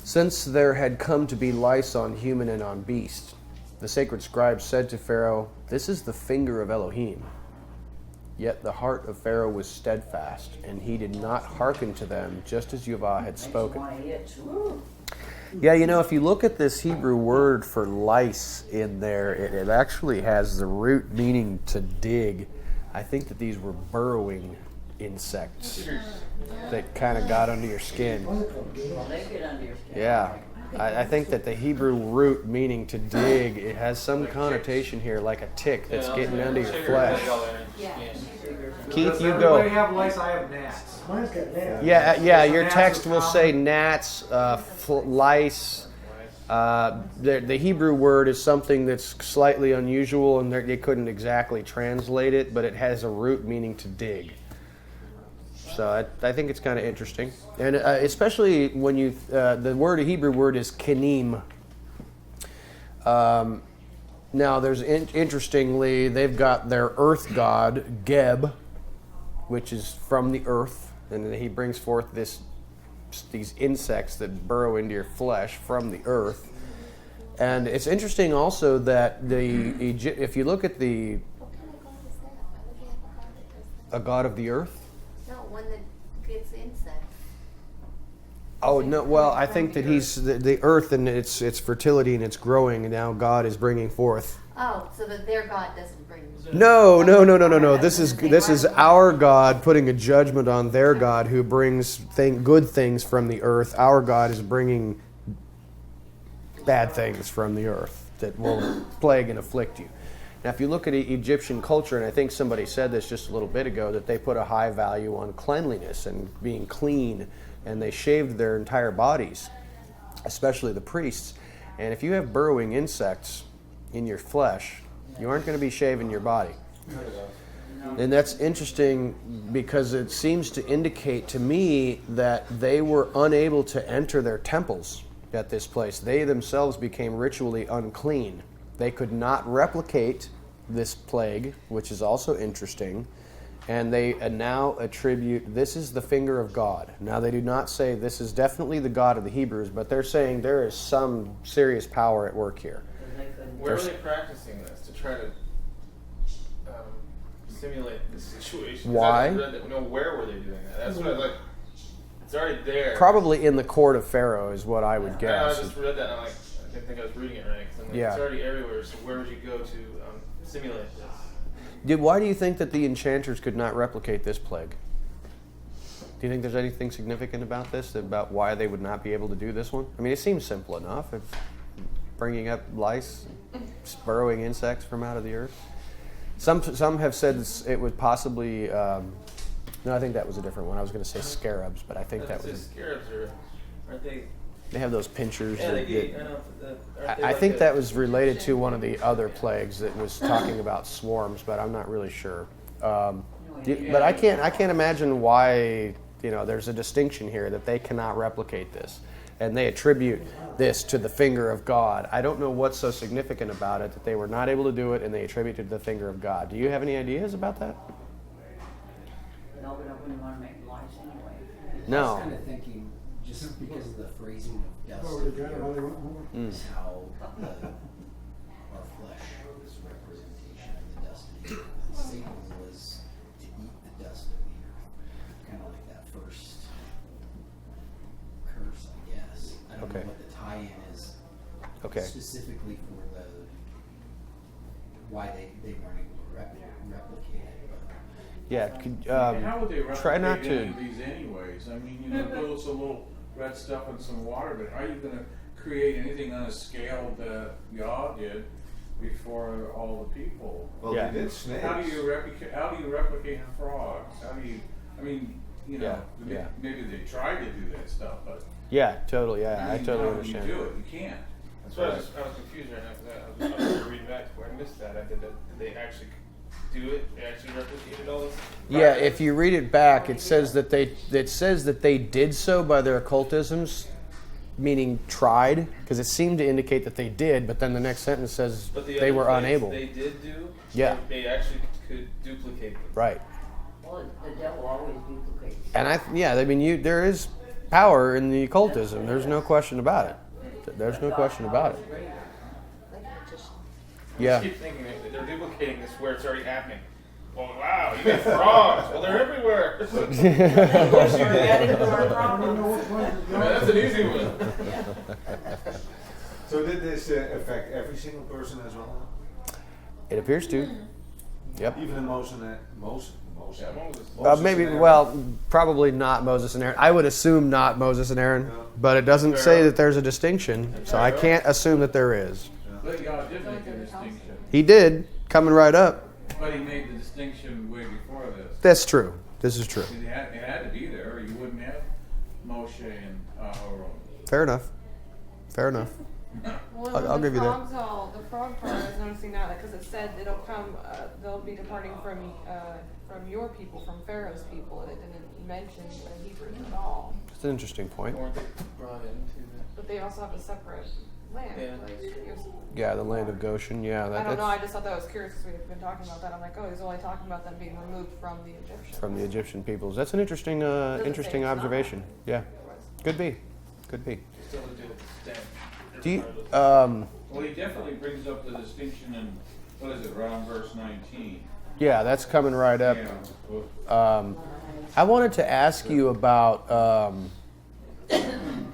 Since there had come to be lice on human and on beast, the sacred scribes said to Pharaoh, this is the finger of Elohim. Yet the heart of Pharaoh was steadfast, and he did not hearken to them, just as Yuvah had spoken. Yeah, if you look at this Hebrew word for lice in there, it actually has the root meaning to dig. I think that these were burrowing insects that kind of got under your skin. Well, they get under your skin. Yeah. I think that the Hebrew root meaning to dig, it has some connotation here, like a tick that's getting under your flesh. Keith, Does you everybody go. have lice? I have gnats. mine's got nails. Yeah, your Gnats text are will common. say gnats, lice. The Hebrew word is something that's slightly unusual, and they couldn't exactly translate it, but it has a root meaning to dig. So I think it's kind of interesting, and especially when the Hebrew word is kenim. Now, there's interestingly, they've got their earth god Geb, which is from the earth, and he brings forth these insects that burrow into your flesh from the earth. And it's interesting also that if you look at What kind of God is that? I would have a God that does that. a god of the earth. No, one that gets insects. Oh no! Well, I think that he's the earth and its fertility and its growing, and now God is bringing forth. Oh, so that their God doesn't bring. No. This is our God putting a judgment on their God who brings good things from the earth. Our God is bringing bad things from the earth that will plague and afflict you. Now, if you look at Egyptian culture, and I think somebody said this just a little bit ago, that they put a high value on cleanliness and being clean, and they shaved their entire bodies, especially the priests. And if you have burrowing insects in your flesh, you aren't going to be shaving your body. And that's interesting because it seems to indicate to me that they were unable to enter their temples at this place. They themselves became ritually unclean. They could not replicate this plague, which is also interesting. And they now attribute, this is the finger of God. Now, they do not say this is definitely the God of the Hebrews, but they're saying there is some serious power at work here. Where are they practicing this to try to simulate the situation? 'Cause Why? I read that, where were they doing that? That's what I like. It's already there. Probably in the court of Pharaoh is what I would I guess. just read that and I'm like, I didn't think I was reading it right. 'Cause I'm like, Yeah. It's already everywhere, so where would you go to simulate this? Why do you think that the enchanters could not replicate this plague? Do you think there's anything significant about this, about why they would not be able to do this one? I mean, it seems simple enough. It's bringing up lice, burrowing insects from out of the earth. Some have said it would possibly. No, I think that was a different one. I was going to say scarabs, but I think that was. Scarabs aren't they? They have those pinchers. Yeah, that they get- do. I know. I think that was related to one of the other plagues that was talking about swarms, but I'm not really sure. But I can't imagine why there's a distinction here that they cannot replicate this, and they attribute this to the finger of God. I don't know what's so significant about it that they were not able to do it, and they attribute it to the finger of God. Do you have any ideas about that? No, but I wouldn't want to make lies anyway. I No. was kind of thinking, just because of the phrasing of dust of the earth, is how our flesh is a representation of the dust of the earth. Satan was to eat the dust of the earth. Kind of like that first curse, I guess. I don't Okay. know what the tie-in is Okay. specifically for why they weren't able to replicate it. But Yeah. How would they Try not replicate any to. of these anyways? I mean, put some little red stuff in some water, but are you going to create anything on a scale that y'all did before all the people? Well, Yeah. they did snakes. How do you replicate frogs? How do you? I mean, Yeah. maybe they tried to do that stuff, but Yeah, totally. Yeah, I mean, totally how do understand. you do it? You can't. That's why I was confused right now because I was reading back to where I missed that. Did they actually do it? They actually replicated all this? Yeah, if you read it back, it says that they did so by their occultisms, meaning tried, because it seemed to indicate that they did, but then the next sentence says But the they other were plagues unable. They did do. Yeah. They actually could duplicate them. Right. Well, the devil always duplicates. And I mean, there is power in the occultism. There's no question about it. There's no question about it. Yeah. I keep thinking that they're duplicating this where it's already happening. Well, wow, you got frogs. Well, they're everywhere. That's an easy one. So did this affect every single person as well? It appears to. Yep. Even the Moses. Yeah, Moses. Maybe, and Aaron? well, probably not Moses and Aaron. I would assume not Moses and Aaron, No. but it doesn't say Pharaoh. that there's a distinction, so I can't assume that there is. But God did make a distinction. He did, coming right up. But he made the distinction way before this. That's true. This is true. It had to be there, or you wouldn't have Moshe and Aaron. Fair enough. Fair enough. Well, I'll the give you that. frogs the frog part, I was noticing that because it said it'll come, they'll be departing from your people, from Pharaoh's people, and it didn't mention the Hebrews at all. That's an interesting point. Weren't they brought into But they also have a separate land. Yeah. Like, it was- Yeah, the land of Goshen. Yeah, I don't know. that's I just thought that was curious because we've been talking about that. I'm like, oh, he's only talking about them being removed from the Egyptians. from the Egyptian peoples. That's an interesting, interesting observation. Yeah, could be, could be. still to do with the stench? Do you? Well, he definitely brings up the distinction in, what is it, around verse 19. Yeah, that's coming right up. Yeah. I wanted to ask you about.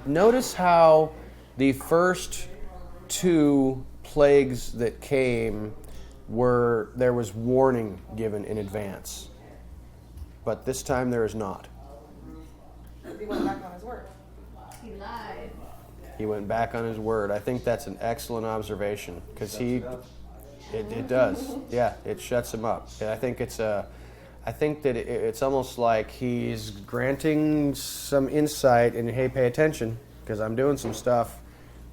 Notice how the first two plagues that came there was warning given in advance, but this time there is not. He went back on his word. He lied. He went back on his word. I think that's an excellent observation because it does. Yeah, it shuts him up. And I think I think that it's almost like he's granting some insight and, hey, pay attention because I'm doing some stuff.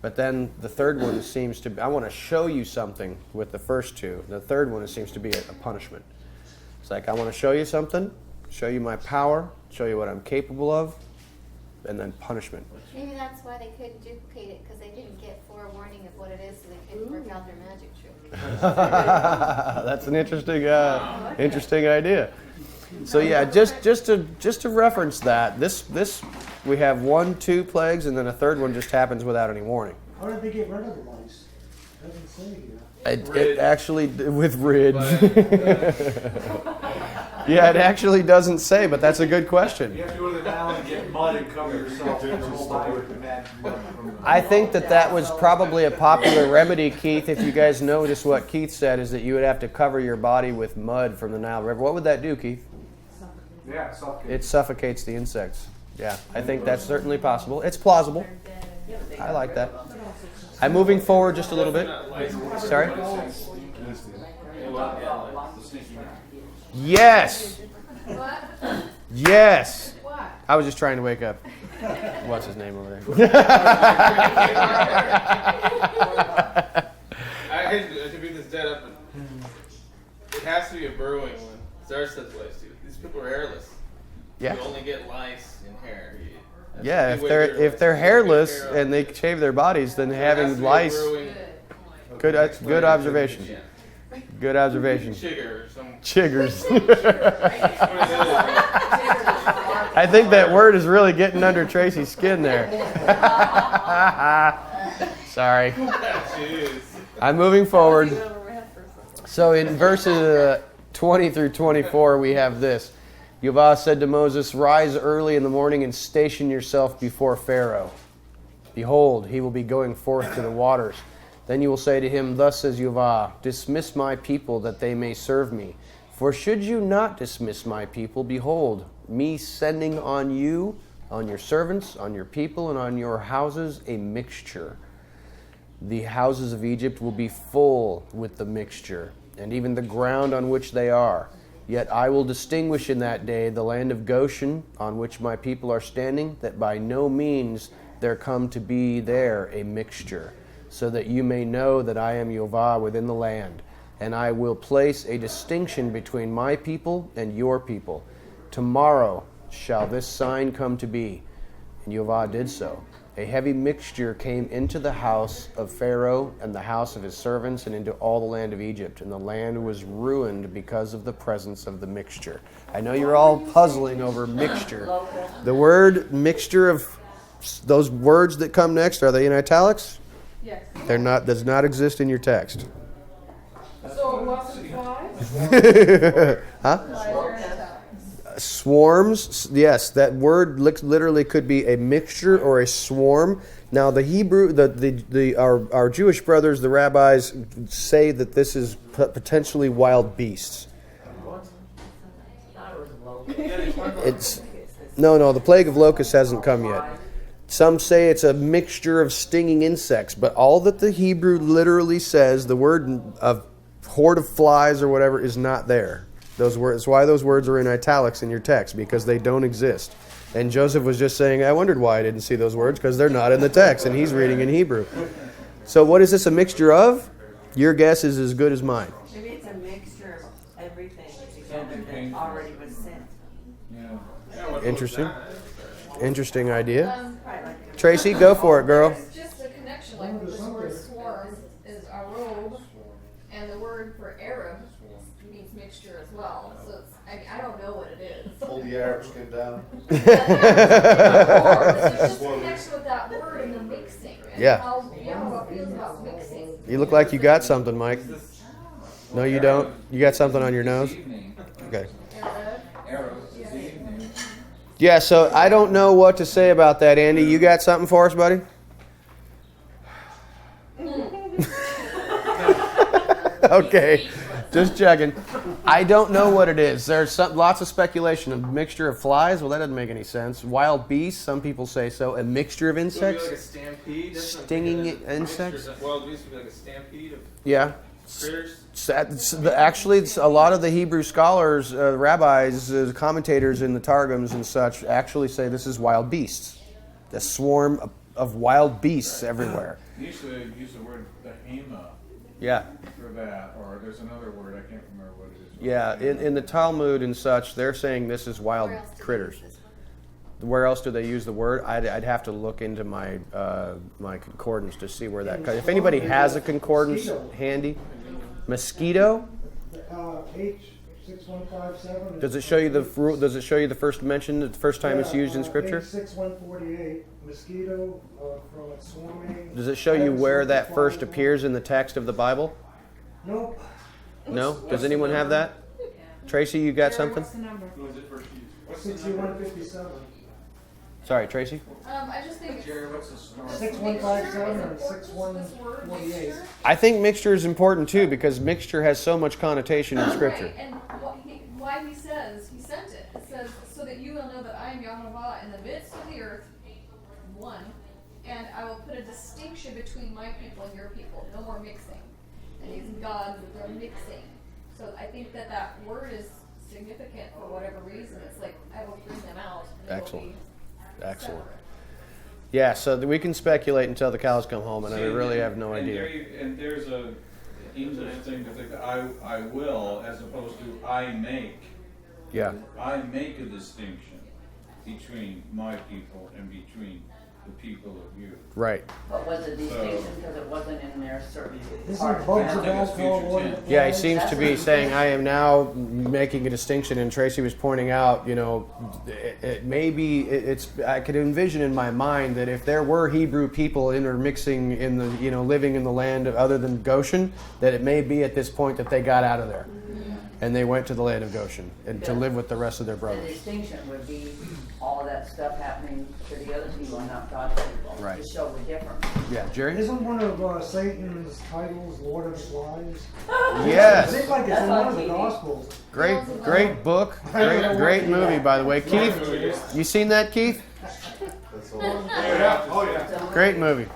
But then the third one seems to be, I want to show you something with the first two. The third one seems to be a punishment. It's like, I want to show you something, show you my power, show you what I'm capable of, and then punishment. Maybe that's why they couldn't duplicate it, because they didn't get forewarning of what it is, so they couldn't work out their magic trick. That's an interesting idea. So yeah, just to reference that, this we have 1, 2 plagues, and then a third one just happens without any warning. How did they get rid of the lice? Doesn't say here. It actually with ridge. Yeah, it actually doesn't say, but that's a good question. You have to go to the Nile and get mud and cover yourself your whole body with the mud from the... I think that was probably a popular remedy, Keith. If you guys notice what Keith said, is that you would have to cover your body with mud from the Nile River. What would that do, Keith? Yeah, suffocate. It suffocates the insects. Yeah, I think that's certainly possible. It's plausible. I like that. I'm moving forward just a little bit. Sorry? Yes. What? Yes. What? I was just trying to wake up. What's his name over there? I hate to beat this dead up, but it has to be a brewing one. There's such ways too. These people are hairless. Yeah. You only get lice in hair. That's Yeah, the way if they're hairless and they shave their bodies, then having lice. Good observation. Yeah. Good observation. Chigger or some. Chiggers. I think that word is really getting under Tracy's skin there. Sorry. Jeez. I'm moving forward. So in verses 20 through 24, we have this. Yahweh said to Moses, "Rise early in the morning and station yourself before Pharaoh. Behold, he will be going forth to the waters. Then you will say to him, Thus says Yahweh, dismiss my people that they may serve me. For should you not dismiss my people, behold, me sending on you, on your servants, on your people, and on your houses a mixture. The houses of Egypt will be full with the mixture, and even the ground on which they are. Yet I will distinguish in that day the land of Goshen, on which my people are standing, that by no means there come to be there a mixture, so that you may know that I am Yahweh within the land. And I will place a distinction between my people and your people. Tomorrow shall this sign come to be." And Yahweh did so. A heavy mixture came into the house of Pharaoh and the house of his servants and into all the land of Egypt. And the land was ruined because of the presence of the mixture. I know you're all puzzling over mixture. The word mixture of those words that come next, are they in italics? Yes. They're not. Does not exist in your text. So it wasn't flies? Huh? Swarms. Yes, that word literally could be a mixture or a swarm. Now, the Hebrew, our Jewish brothers, the rabbis, say that this is potentially wild beasts. It's no. The plague of locusts hasn't come yet. Some say it's a mixture of stinging insects, but all that the Hebrew literally says, the word of horde of flies or whatever, is not there. Those words. That's why those words are in italics in your text, because they don't exist. And Joseph was just saying, I wondered why I didn't see those words, because they're not in the text, and he's reading in Hebrew. So what is this a mixture of? Your guess is as good as mine. Maybe it's a mixture of everything together that already was sent. Interesting. Interesting idea. Tracy, go for it, girl. It's just a connection, like this word swarm is a robe, and the word for Arab means mixture as well. So it's, I don't know what it is. All the Arabs get down. It's just a connection with that word and the mixing. And Yeah. how Yahweh feels about mixing. You look like you got something, Mike. No, you don't? You got something on your nose? Okay. Yeah, so I don't know what to say about that, Andy. You got something for us, buddy? Okay, just checking. I don't know what it is. There's lots of speculation. A mixture of flies? Well, that doesn't make any sense. Wild beasts? Some people say so. A mixture of insects? Would it be like a stampede? Stinging insects? Wild beasts would be like a stampede of Yeah. critters? Actually, a lot of the Hebrew scholars, rabbis, commentators in the Targums and such actually say this is wild beasts. A swarm of wild beasts everywhere. You used to use the word behema Yeah. for that, or there's another word, I can't remember what it is. Yeah, in the Talmud and such, they're saying this is wild critters. Where else do they use the word? I'd have to look into my my concordance to see where that. If anybody has a concordance handy, mosquito. H6157. Does it show you Does it show you the first mention, the first time it's used in Scripture? H6148. Mosquito from its swarming. Does it show you where that first appears in the text of the Bible? Nope. No? Does anyone have that? Tracy, you got Jerry, something? What's the number? Who is it first used? What's the number? 6157. Sorry, Tracy? I just think it's. Jerry, what's the story? 6157 and This word 6148. mixture. I think mixture is important too because mixture has so much connotation in Scripture. Right, and why he says, he sent it. It says, so that you will know that I am Yahweh in the midst of the earth, one, and I will put a distinction between my people and your people. No more mixing. And he's God, but they're mixing. So I think that that word is significant for whatever reason. It's like, I will bring them out. And they will Excellent. be Excellent. separate. Yeah, so we can speculate until the cows come home, and I really have no and idea. And there's a English thing to think, I will, as opposed to I make. Yeah. I make a distinction between my people and between the people of you. Right. But was it distinction because it wasn't in there certain Isn't part? bugs I think it's about future called tense. Yeah, he seems to be saying, I am now making a distinction, and Tracy was pointing out, it may be, I could envision in my mind that if there were Hebrew people intermixing in the, living in the land other than Goshen, that it may be at this point that they got out of there. And they went to the land of Goshen and to live with the rest of their The brothers. distinction would be all of that stuff happening to the other people and not God's people. Right. To show the difference. Yeah, Jerry? Isn't one of Satan's titles Lord of Flies? It Yes. seems like it's That's in on one of the TV. Gospels. Great book. Great movie, by the way. Keith, you seen that, Keith? Yeah, oh yeah. Great movie.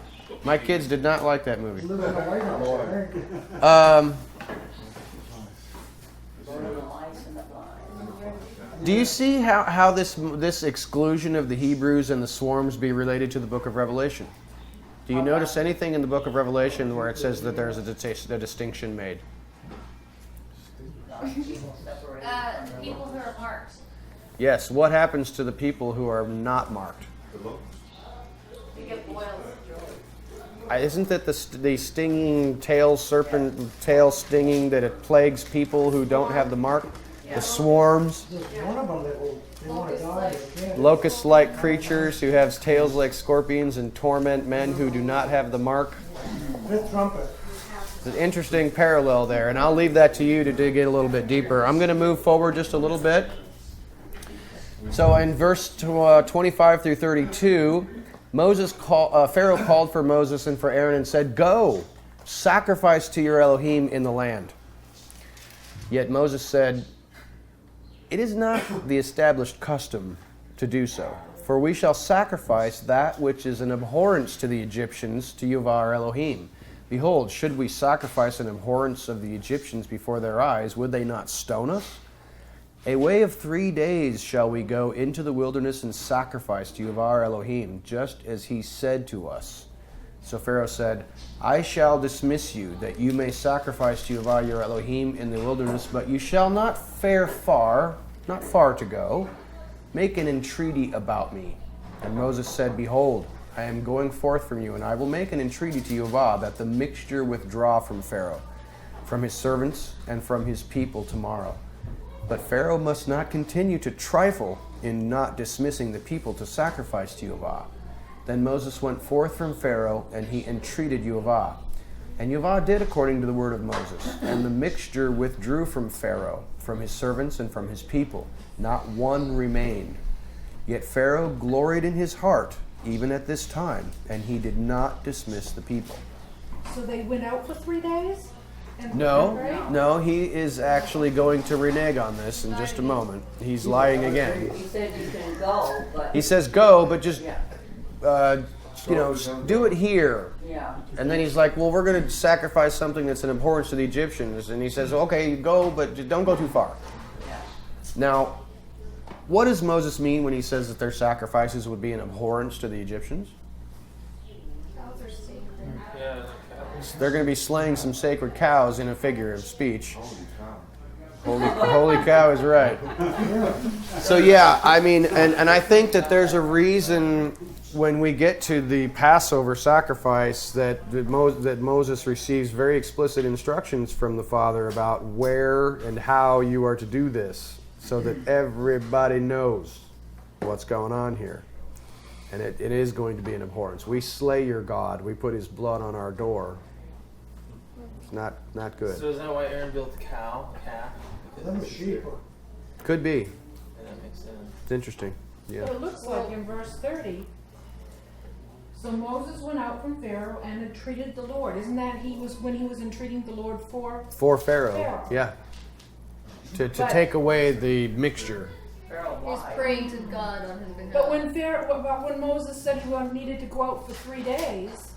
My kids did not like that movie. Live in the White House, I think. Burning the lights and the blind. Do you see how this exclusion of the Hebrews and the swarms be related to the book of Revelation? Do you notice anything in the book of Revelation where it says that there's a distinction made? People who are marked. Yes. What happens to the people who are not marked? They get boiled. Isn't that the stinging tail, serpent tail stinging that it plagues people who don't have the mark? The swarms, There's one of them that they want to die, they can't. locust-like creatures who have tails like scorpions and torment men who do not have the mark. Fifth trumpet. It's an interesting parallel there, and I'll leave that to you to dig in a little bit deeper. I'm going to move forward just a little bit. So in verse 25 through 32, Pharaoh called for Moses and for Aaron and said, "Go, sacrifice to your Elohim in the land." Yet Moses said, "It is not the established custom to do so, for we shall sacrifice that which is an abhorrence to the Egyptians to Yahweh our Elohim. Behold, should we sacrifice an abhorrence of the Egyptians before their eyes, would they not stone us? A way of 3 days shall we go into the wilderness and sacrifice to Yahweh our Elohim, just as he said to us." So Pharaoh said, "I shall dismiss you, that you may sacrifice to Yahweh your Elohim in the wilderness, but you shall not fare far, not far to go. Make an entreaty about me." And Moses said, "Behold, I am going forth from you, and I will make an entreaty to Yahweh, that the mixture withdraw from Pharaoh, from his servants, and from his people tomorrow. But Pharaoh must not continue to trifle in not dismissing the people to sacrifice to Yahweh." Then Moses went forth from Pharaoh, and he entreated Yahweh. And Yahweh did according to the word of Moses. And the mixture withdrew from Pharaoh, from his servants, and from his people. Not one remained. Yet Pharaoh gloried in his heart, even at this time, and he did not dismiss the people. So they went out for 3 days? And No, he is actually going to renege on this in just a moment. He's lying again. He said you can go, but. He says, "Go, but just Yeah. do it here." Yeah. And then he's like, "Well, we're going to sacrifice something that's an abhorrence to the Egyptians." And he says, "Okay, go, but just don't go too far." Yeah. Now, what does Moses mean when he says that their sacrifices would be an abhorrence to the Egyptians? Cows are sacred. Yeah. They're going to be slaying some sacred cows in a figure of speech. Holy cow is right. So yeah, I mean, and I think that there's a reason when we get to the Passover sacrifice that Moses receives very explicit instructions from the Father about where and how you are to do this, so that everybody knows what's going on here. And it is going to be an abhorrence. We slay your God. We put his blood on our door. It's not good. So is that why Aaron built a calf? Them was sheep. Could be. Yeah, that makes sense. It's interesting. Yeah. So it looks like in verse 30, so Moses went out from Pharaoh and entreated the Lord. Isn't that when he was entreating the Lord for? For Pharaoh. Pharaoh. Yeah. To But- take away the mixture. He's praying to God on his behalf. But when Moses said he needed to go out for 3 days,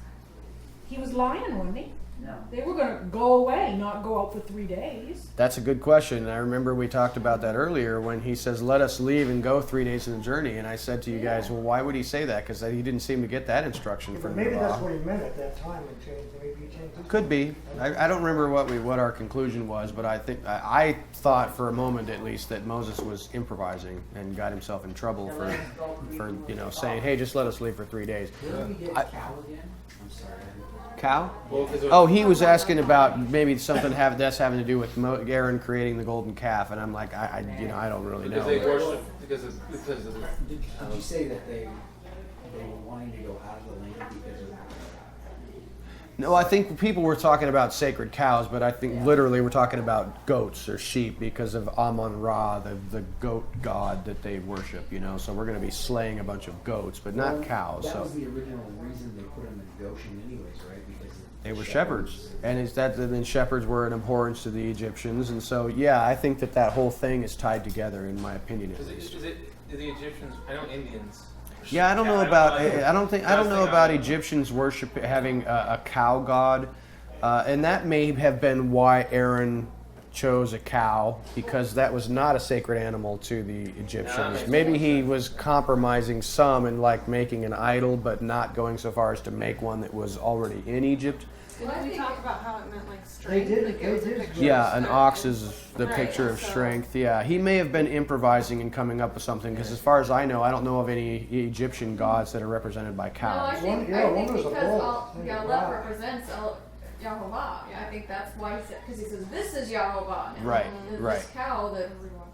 he was lying, wasn't he? No. They were going to go away, not go out for 3 days. That's a good question. I remember we talked about that earlier when he says, let us leave and go 3 days in the journey. And I said to you guys, well, why would he say that? Because he didn't seem to get that instruction But from maybe that's Yahweh. what he meant at that time and changed. Maybe he changed it. Could be. I don't remember what our conclusion was, but I think I thought for a moment at least that Moses was improvising and got himself in trouble for saying, hey, just let us leave for 3 days. Did we get cow again? I'm sorry. Cow? Well, 'cause Oh, he was asking about maybe something that's having to do with Aaron creating the golden calf, and I'm like, I don't really because they know. worship because of Did you say that they were wanting to go out of the land because of? No, I think people were talking about sacred cows, but I think literally we're talking about goats or sheep because of Amun-Ra, the goat god that they worship. So we're going to be slaying a bunch of goats, but not cows. That So was the original reason they put them in Goshen, anyways, right? Because they were shepherds, and then shepherds were an abhorrence to the Egyptians, and so yeah, I think that whole thing is tied together, in my opinion at least. is it the Egyptians? I know Indians. Yeah, I don't know about Egyptians worship having a cow god, and that may have been why Aaron chose a cow, because that was not a sacred animal to the Egyptians. Maybe he was compromising some and like making an idol, but not going so far as to make one that was already in Egypt. Didn't we talk about how it meant like They strength? did. Like They it was a did. picture Yeah, of an strength? ox is the Right, picture of so- strength. Yeah, he may have been improvising and coming up with something, because as far as I don't know of any Egyptian gods that are represented by No, I cows. think, One I think was a because bull. Yahweh represents Yahovah. I think that's why he said, because he says, this is Yahovah. And Right, this right. cow that.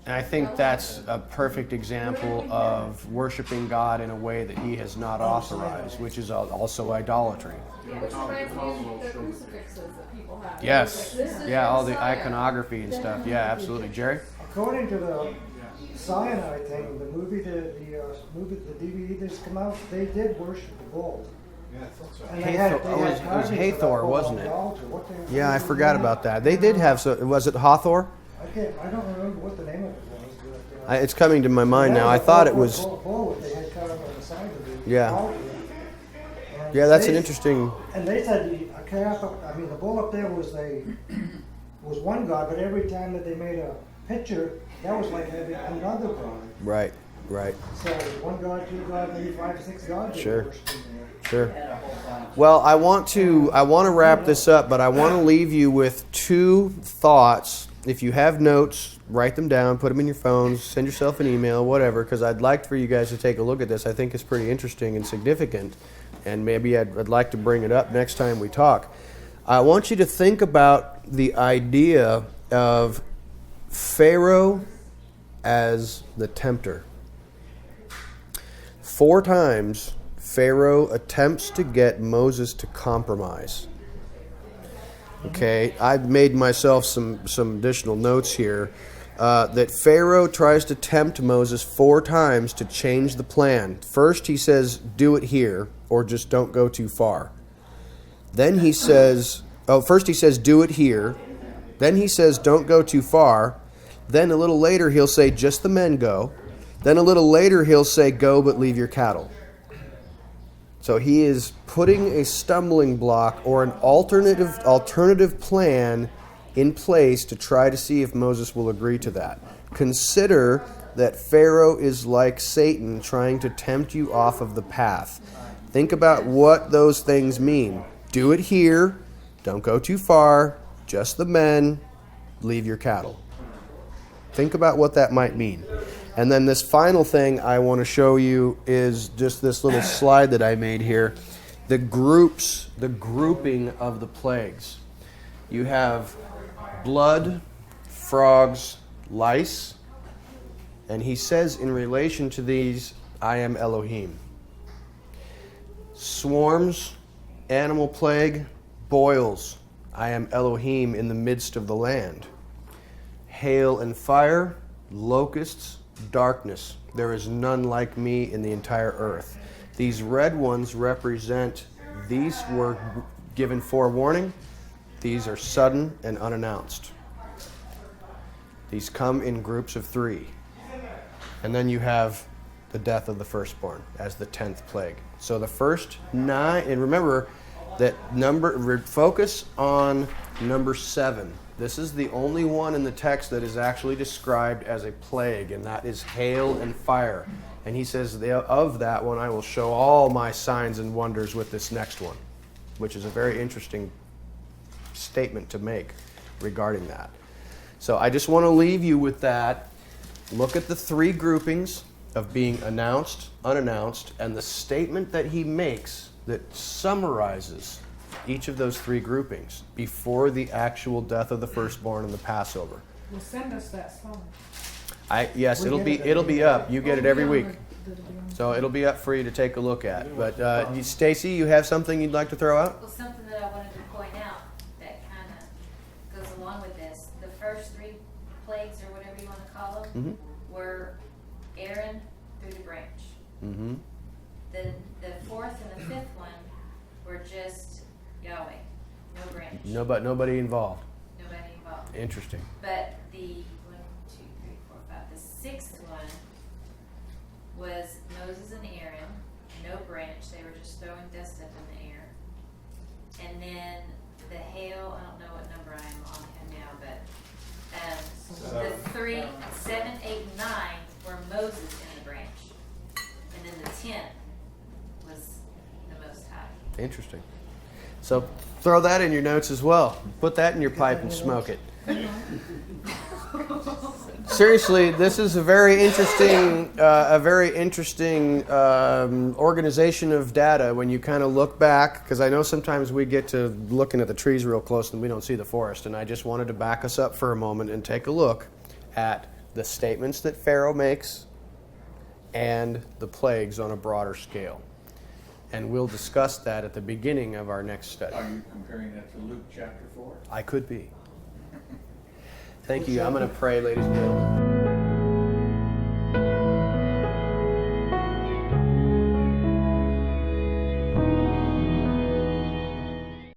And I think that's a perfect example of worshiping God in a way that he has not authorized, which is also idolatry. Which reminds me of the crucifixes that people have. Yes. This is Yeah, all the Messiah. iconography and stuff. Yeah, absolutely. Jerry? According to the cyanide thing, the movie, the DVD that's come out, they did worship the bull. Yeah, I thought so. And they had, Hathor- they it had was carvings of Hathor, that bull wasn't on it? the altar. What they- Yeah, I forgot about that. They did have was it Hathor? I don't remember what the name of it was. But, It's coming to my mind now. I thought it was. Bull that they had carved on the side of the Yeah. altar. And Yeah, that's they- an interesting. And they said a calf, the bull up there was one god, but every time that they made a picture, that was like another god. Right. So one god, two god, maybe 5, 6 gods. they Sure. worshiped in there. Sure. Well, I want to wrap this up, but I want to leave you with 2 thoughts. If you have notes, write them down, put them in your phones, send yourself an email, whatever, because I'd like for you guys to take a look at this. I think it's pretty interesting and significant, and maybe I'd like to bring it up next time we talk. I want you to think about the idea of Pharaoh as the tempter. 4 times Pharaoh attempts to get Moses to compromise. Okay, I've made myself some additional notes here. That Pharaoh tries to tempt Moses 4 times to change the plan. First he says, do it here, or just don't go too far. Then he says, first he says, do it here. Then he says, don't go too far. Then a little later he'll say, just the men go. Then a little later he'll say, go but leave your cattle. So he is putting a stumbling block or an alternative plan in place to try to see if Moses will agree to that. Consider that Pharaoh is like Satan trying to tempt you off of the path. Think about what those things mean. Do it here. Don't go too far. Just the men. Leave your cattle. Think about what that might mean. And then this final thing I want to show you is just this little slide that I made here. The grouping of the plagues. You have blood, frogs, lice, and he says in relation to these, I am Elohim. Swarms, animal plague, boils, I am Elohim in the midst of the land. Hail and fire, locusts, darkness. There is none like me in the entire earth. These red ones represent, these were given forewarning. These are sudden and unannounced. These come in groups of 3. And then you have the death of the firstborn as the 10th plague. So the first 9, and remember that focus on number 7. This is the only one in the text that is actually described as a plague, and that is hail and fire. And he says, of that one I will show all my signs and wonders with this next one, which is a very interesting statement to make regarding that. So I just want to leave you with that. Look at the 3 groupings of being announced, unannounced, and the statement that he makes that summarizes each of those 3 groupings before the actual death of the firstborn and the Passover. Well, send us that song. Yes, it'll be up. You get it every week. So it'll be up for you to take a look at. But Stacy, you have something you'd like to throw out? Well, something that I wanted to point out that kind of goes along with this. The first 3 plagues, or whatever you want to call them, were Aaron through the branch. Mm-hmm. The 4th and the 5th one were just Yahweh, no branch. Nobody involved. Nobody involved. Interesting. But the 1, 2, 3, 4, 5, the 6th one was Moses and Aaron, no branch. They were just throwing dust up in the air. And then the hail, I don't know what number I am on him now, but the 3, 7, 8, and 9 were Moses in the branch. And then the 10th was the Most High. Interesting. So throw that in your notes as well. Put that in your pipe and smoke it. Seriously, this is a very interesting organization of data when you kind of look back, because I know sometimes we get to looking at the trees real close and we don't see the forest, and I just wanted to back us up for a moment and take a look at the statements that Pharaoh makes and the plagues on a broader scale. And we'll discuss that at the beginning of our next study. Are you comparing that to Luke chapter 4? I could be. Thank you. I'm going to pray, ladies and gentlemen.